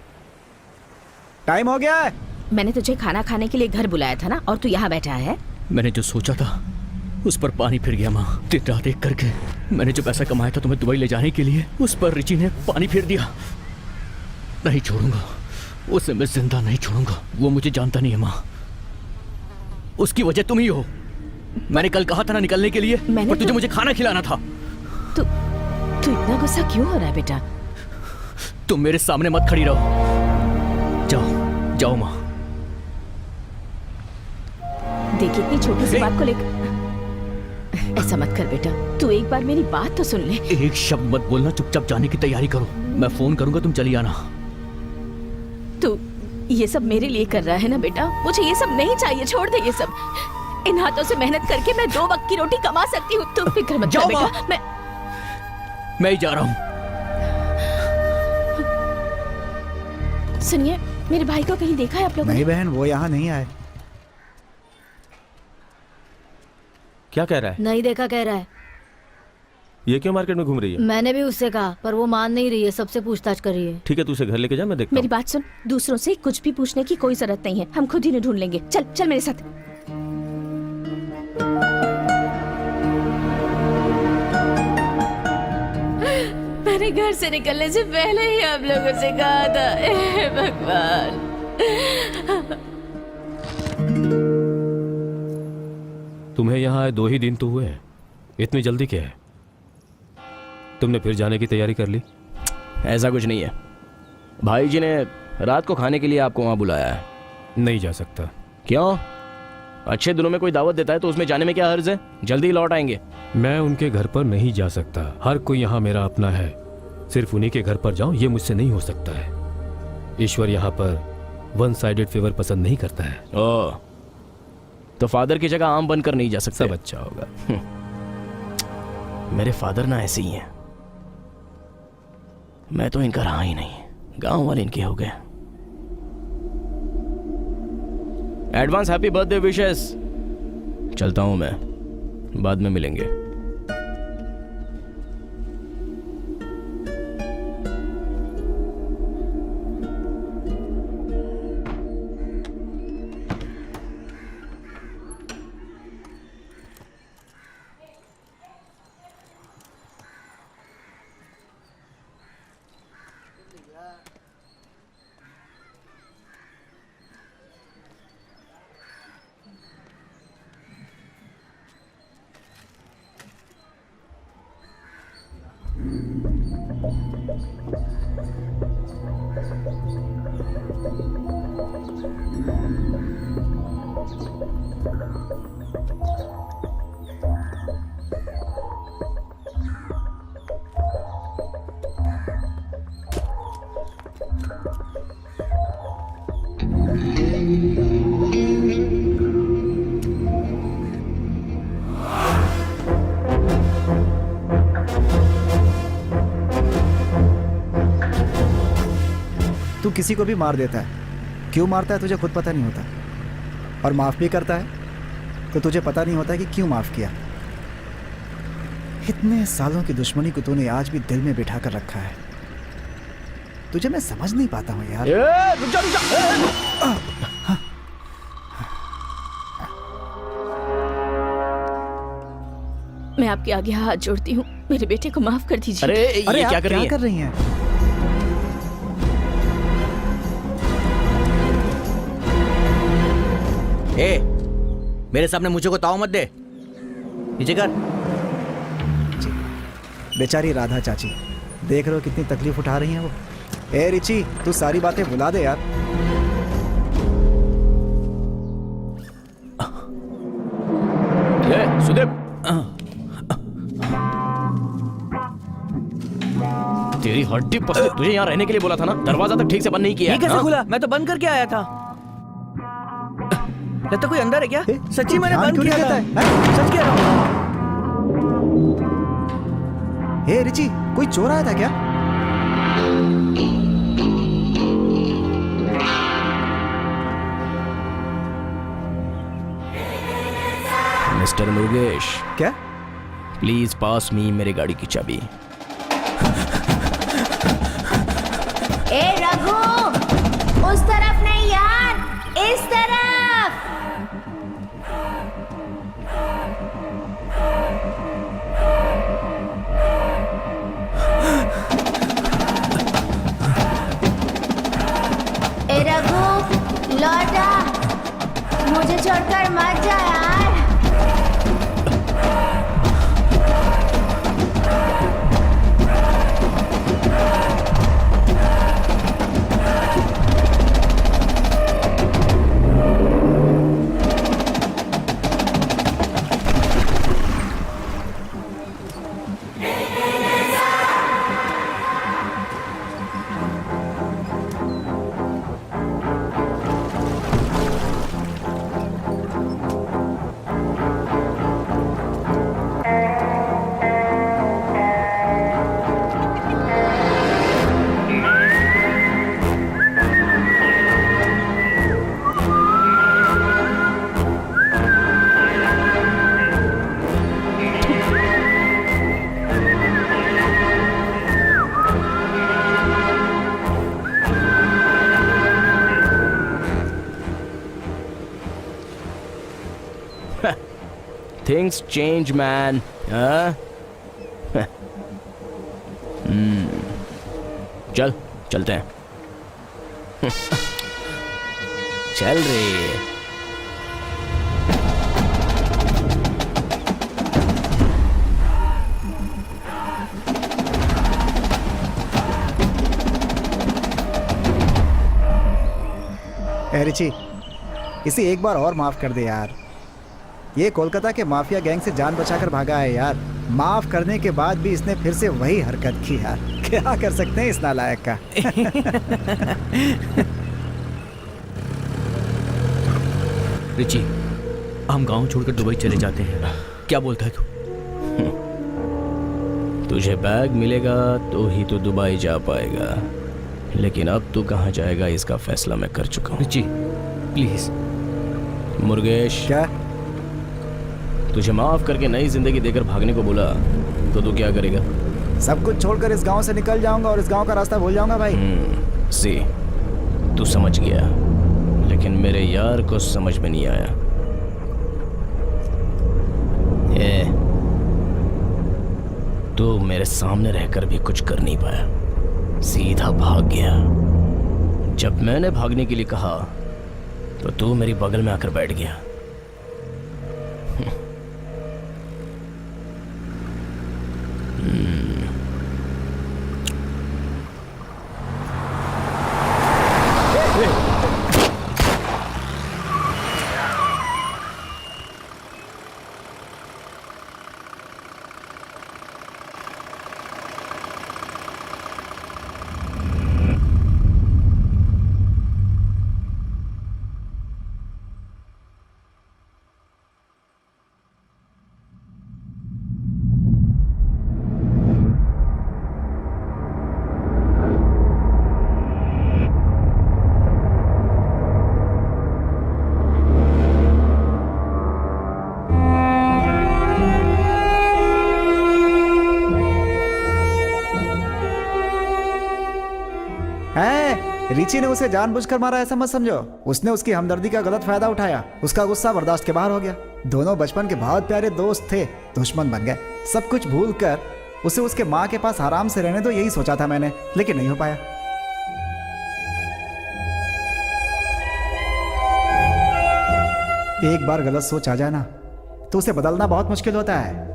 टाइम हो गया है। मैंने तुझे खाना खाने के लिए घर बुलाया था ना, और तू यहाँ बैठा है। मैंने जो सोचा था उस पर पानी फिर गया माँ। दिन रात एक करके मैंने जो पैसा कमाया था तुम्हें दुबई ले जाने के लिए, उस पर रिची ने पानी फिर दिया। नहीं छोड़ूंगा उसे, मैं जिंदा नहीं छोड़ूंगा। वो मुझे जानता नहीं है माँ, उसकी वजह तुम ही हो। मैंने कल कहा था ना निकलने के लिए, पर तुझे मुझे खाना खिलाना था। तू इतना गुस्सा क्यों हो रहा है बेटा? तुम मेरे सामने मत खड़ी रहो, जाओ जाओ माँ। देखिए, इतनी छोटी सी बात को लेकर ऐसा मत कर बेटा, तू एक बार मेरी बात तो सुन ले। एक शब्द मत बोलना, चुपचाप जाने की तैयारी करो। मैं फोन करूंगा, तुम चली आना। तू ये सब मेरे लिए कर रहा है ना बेटा, मुझे ये सब नहीं चाहिए, छोड़ दे ये सब। इन हाथों से मेहनत करके मैं 2 वक्त की रोटी कमा सकती हूँ, तू फिक्र मत कर बेटा। मैं ही जा रहा हूँ। सुनिए, मेरे भाई को कहीं देखा है आप लोगों ने? नहीं बहन, वो यहाँ नहीं आए। क्या कह रहा है? नहीं देखा कह रहा है। ये क्यों मार्केट में घूम रही है? मैंने भी उससे कहा पर वो मान नहीं रही है, सबसे पूछताछ कर रही है। ठीक है, तू उसे घर लेके जा, मैं देखता मेरी हूँ। बात सुन, दूसरों से कुछ भी पूछने की कोई जरूरत नहीं है, हम खुद ही नहीं ढूंढ लेंगे। चल चल मेरे साथ। मैंने घर से निकलने से पहले ही आप लोगों से कहा था। हे भगवान। तुम्हें यहाँ आए 2 ही दिन तो हुए हैं, इतनी जल्दी क्या है? तुमने फिर जाने की तैयारी कर ली? ऐसा कुछ नहीं है, भाई जी ने रात को खाने के लिए आपको वहाँ बुलाया है। नहीं जा सकता। क्यों? अच्छे दिनों में कोई दावत देता है तो उसमें जाने में क्या हर्ज है? जल्दी लौट आएंगे। मैं उनके घर पर नहीं जा सकता, हर कोई यहाँ मेरा अपना है। सिर्फ उन्हीं के घर पर जाऊं ये मुझसे नहीं हो सकता है। ईश्वर यहाँ पर वन साइडेड फेवर पसंद नहीं करता है। ओह, तो फादर की जगह आम बनकर नहीं जा सकता। सब अच्छा होगा। मेरे फादर ना ऐसे ही हैं। मैं तो इनका रहा ही नहीं, गांव वाले इनके हो गए। Advance happy birthday wishes. चलता हूं मैं, बाद में मिलेंगे। तू किसी को भी मार देता है, क्यों मारता है तुझे खुद पता नहीं होता, और माफ भी करता है तो तुझे पता नहीं होता कि क्यों माफ किया। इतने सालों की दुश्मनी को तूने आज भी दिल में बिठा कर रखा है। तुझे मैं समझ नहीं पाता हूँ यार। रुक जा, रुक जा। मैं आपके आगे हाथ जोड़ती हूँ, मेरे बेटे को माफ कर दीजिए। अरे अरे ये आप क्या कर रही हैं? ए, मेरे सामने मुझे को ताव मत दे, नीचे कर। बेचारी राधा चाची, देख रहे हो कितनी तकलीफ उठा रही हैं वो। ए रिची, तू सारी बातें भुला दे यार। सुदेव, तेरी हड्डी पसली। तुझे यहाँ रहने के लिए बोला था ना, दरवाजा तक ठीक से बंद नहीं किया। ये कैसे हाँ? खुला? मैं तो बंद करके आया था। लगता कोई अंदर है क्या? सच्ची मैंने बंद किया था। सच कह रहा हूँ। ए रिची, कोई चोर आया था क्या? मिस्टर मुरुगेश, क्या? प्लीज पास मी मेरे गाड़ी की चाबी। ए रघु, उस तरफ नहीं यार, इस तरफ। ए रघु, लौटा, मुझे छोड़कर मत जा यार। Things change man. चल चलते हैं। चल रे। रिची, इसे एक बार और माफ कर दे यार। ये कोलकाता के माफिया गैंग से जान बचाकर भागा है यार। माफ करने के बाद भी इसने फिर से वही हरकत की यार। क्या कर सकते हैं इस नालायक का। रिची, हम गांव छोड़कर दुबई चले जाते हैं, क्या बोलता है तू? तुझे बैग मिलेगा तो ही तो दुबई जा पाएगा, लेकिन अब तू कहाँ जाएगा इसका फैसला मैं कर चुका हूँ। Richie please. मुर्गेश, क्या? तुझे माफ करके नई जिंदगी देकर भागने को बोला तो तू क्या करेगा? सब कुछ छोड़कर इस गांव से निकल जाऊंगा और इस गांव का रास्ता भूल जाऊंगा भाई। सी, तू समझ गया, लेकिन मेरे यार को समझ में नहीं आया। तू मेरे सामने रहकर भी कुछ कर नहीं पाया, सीधा भाग गया। जब मैंने भागने के लिए कहा तो तू मेरी बगल में आकर बैठ गया। रिची ने उसे जानबूझकर मारा ऐसा मत समझो। उसने उसकी हमदर्दी का गलत फायदा उठाया। उसका गुस्सा बर्दाश्त के बाहर हो गया। दोनों बचपन के बहुत प्यारे दोस्त थे, दुश्मन बन गए। सब कुछ भूलकर उसे उसके माँ के पास आराम से रहने दो, यही सोचा था मैंने, लेकिन नहीं हो पाया। एक बार गलत सोच आ जाए ना तो उसे बदलना बहुत मुश्किल होता है।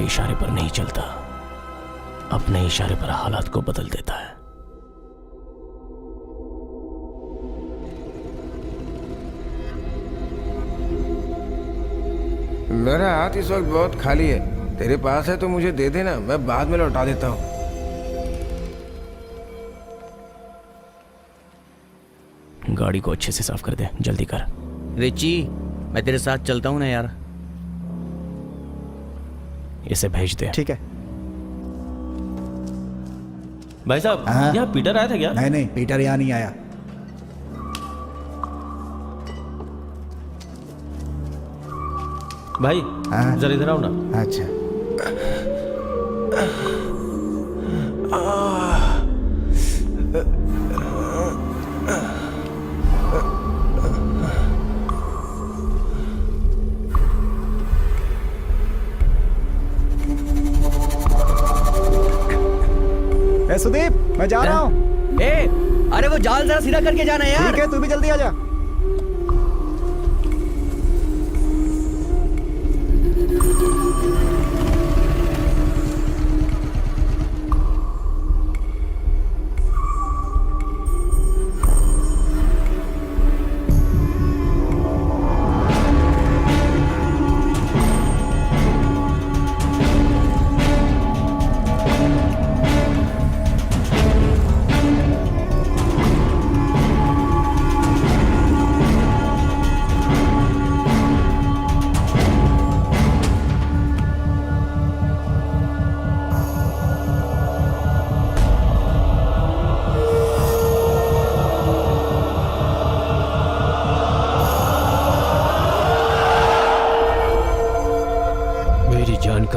इशारे पर नहीं चलता, अपने इशारे पर हालात को बदल देता है। मेरा हाथ इस वक्त बहुत खाली है, तेरे पास है तो मुझे दे देना, मैं बाद में लौटा देता हूँ। गाड़ी को अच्छे से साफ कर दे, जल्दी कर। रिची, मैं तेरे साथ चलता हूँ ना यार। इसे भेज दे। ठीक है भाई साहब, हाँ? यहाँ पीटर आया था क्या? नहीं नहीं, पीटर यहाँ नहीं आया। भाई हाँ? जरा इधर आओ ना। अच्छा, सुदीप, मैं जा रहा हूँ। अरे वो जाल जरा सीधा करके जाना यार। ठीक है, तू भी जल्दी आ जा।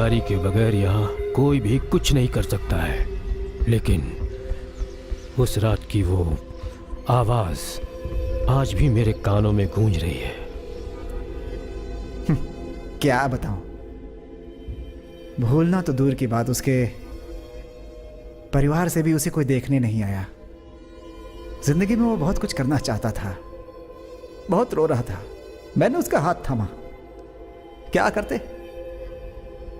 समझदारी के बगैर यहाँ कोई भी कुछ नहीं कर सकता है। लेकिन उस रात की वो आवाज आज भी मेरे कानों में गूंज रही है। क्या बताऊं, भूलना तो दूर की बात, उसके परिवार से भी उसे कोई देखने नहीं आया। जिंदगी में वो बहुत कुछ करना चाहता था, बहुत रो रहा था। मैंने उसका हाथ थामा। क्या करते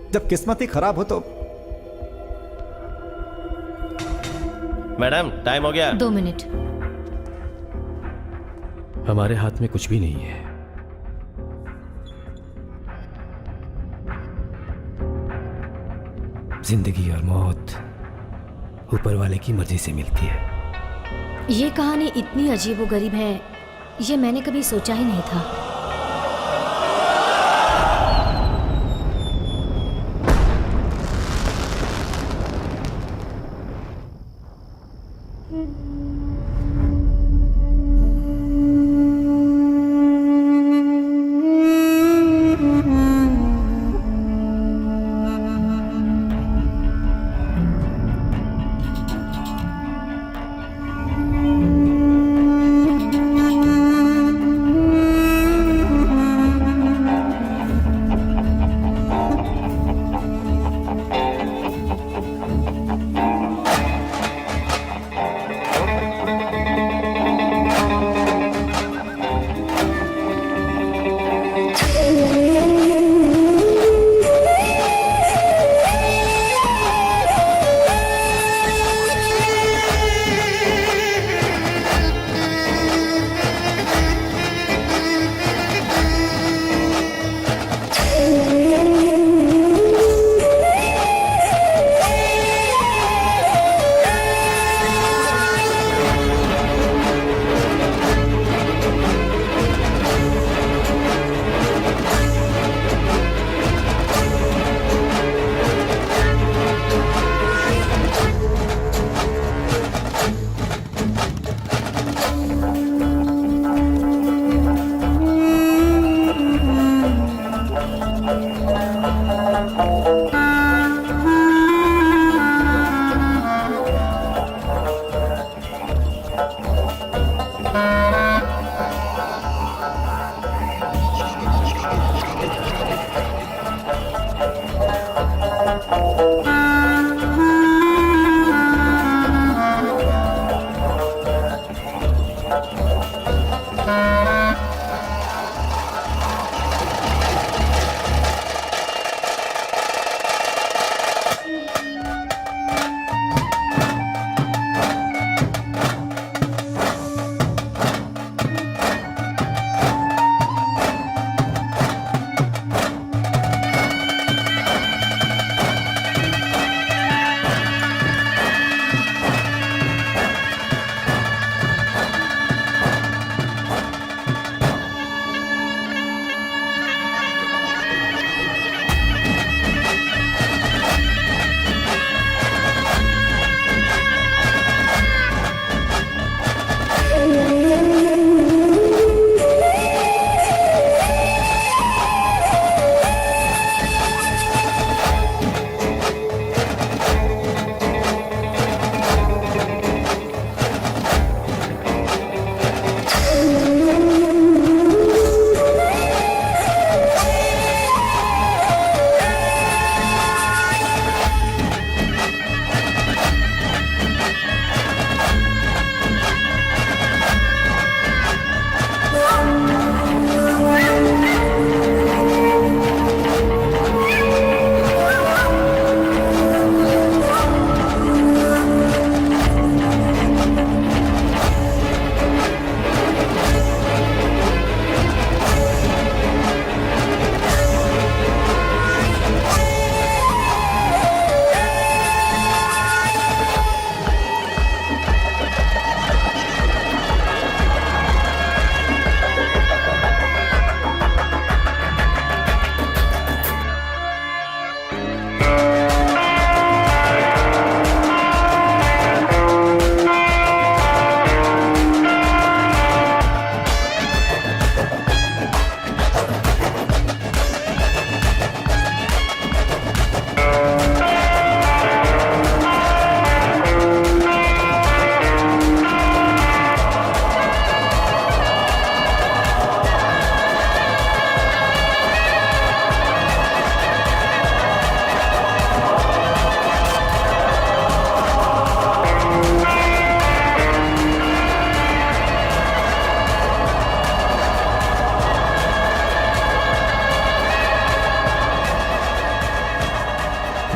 जब किस्मत ही खराब हो तो। मैडम टाइम हो गया। 2 मिनट। हमारे हाथ में कुछ भी नहीं है। जिंदगी और मौत ऊपर वाले की मर्जी से मिलती है। ये कहानी इतनी अजीबोगरीब है, ये मैंने कभी सोचा ही नहीं था।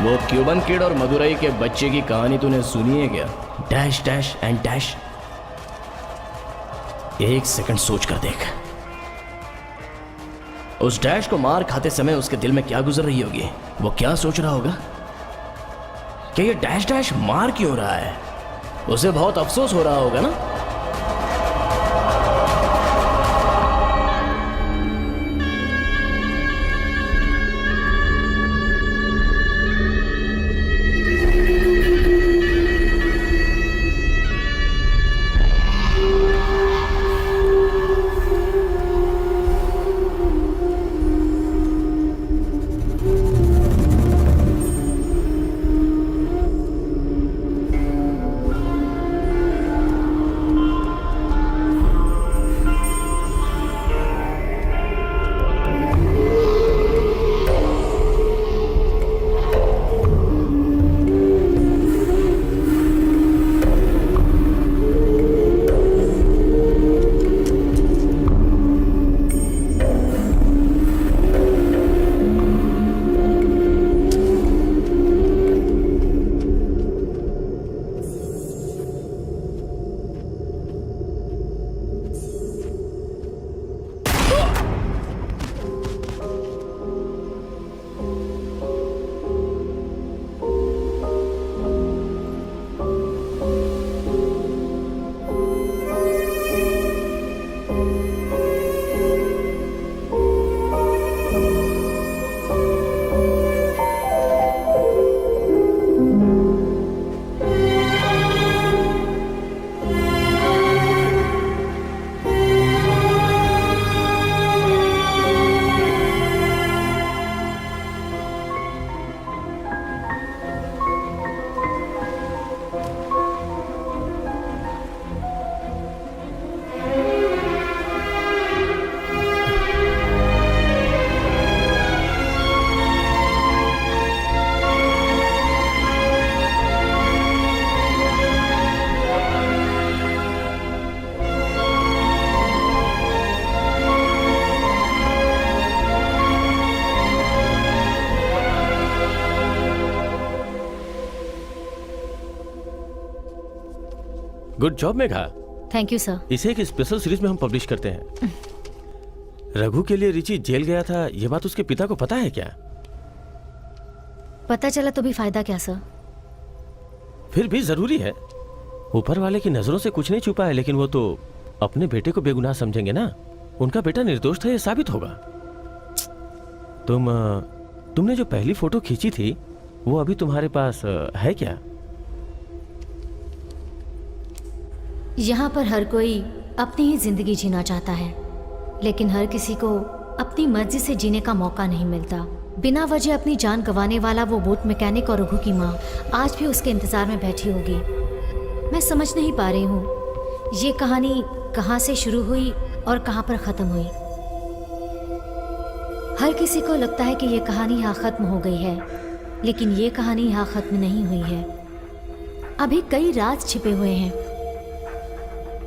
वो क्यूबन किड और मदुरई के बच्चे की कहानी तूने सुनी है क्या? Dash dash and dash. एक सेकंड सोच कर देख, उस डैश को मार खाते समय उसके दिल में क्या गुजर रही होगी? वो क्या सोच रहा होगा कि ये डैश डैश मार क्यों रहा है? उसे बहुत अफसोस हो रहा होगा ना। Good job Megha. Thank you sir. इसे एक स्पेशल सीरीज में हम पब्लिश करते हैं। रघु के लिए रिची जेल गया था, यह बात उसके पिता को पता है क्या? पता चला तो भी फायदा क्या सर? फिर भी जरूरी है। ऊपर वाले की नजरों से कुछ नहीं छुपा है, लेकिन वो तो अपने बेटे को बेगुनाह समझेंगे ना। उनका बेटा निर्दोष था, यह साबित होगा। तुमने जो पहली फोटो खींची थी वो अभी तुम्हारे पास है क्या? यहाँ पर हर कोई अपनी ही जिंदगी जीना चाहता है, लेकिन हर किसी को अपनी मर्जी से जीने का मौका नहीं मिलता। बिना वजह अपनी जान गंवाने वाला वो बोट मैकेनिक और रघु की माँ आज भी उसके इंतजार में बैठी होगी। मैं समझ नहीं पा रही हूँ ये कहानी कहाँ से शुरू हुई और कहाँ पर खत्म हुई। हर किसी को लगता है कि ये कहानी यहाँ खत्म हो गई है, लेकिन ये कहानी यहाँ खत्म नहीं हुई है। अभी कई राज छिपे हुए हैं।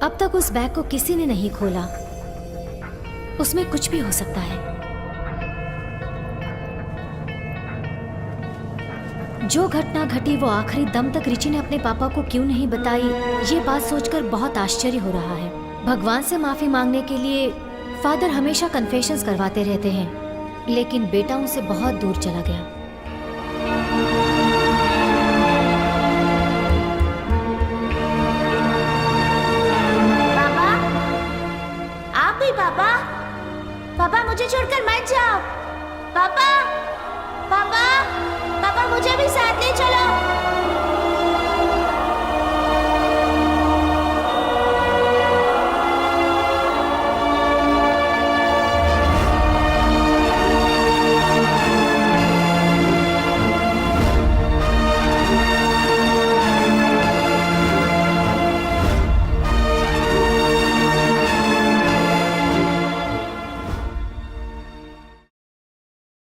अब तक उस बैग को किसी ने नहीं खोला। उसमें कुछ भी हो सकता है। जो घटना घटी वो आखिरी दम तक रिची ने अपने पापा को क्यों नहीं बताई, ये बात सोचकर बहुत आश्चर्य हो रहा है। भगवान से माफी मांगने के लिए फादर हमेशा कन्फेशंस करवाते रहते हैं, लेकिन बेटा उनसे बहुत दूर चला गया। पापा, पापा मुझे छोड़कर मत जाओ। पापा, पापा, पापा मुझे भी साथ ले चलो।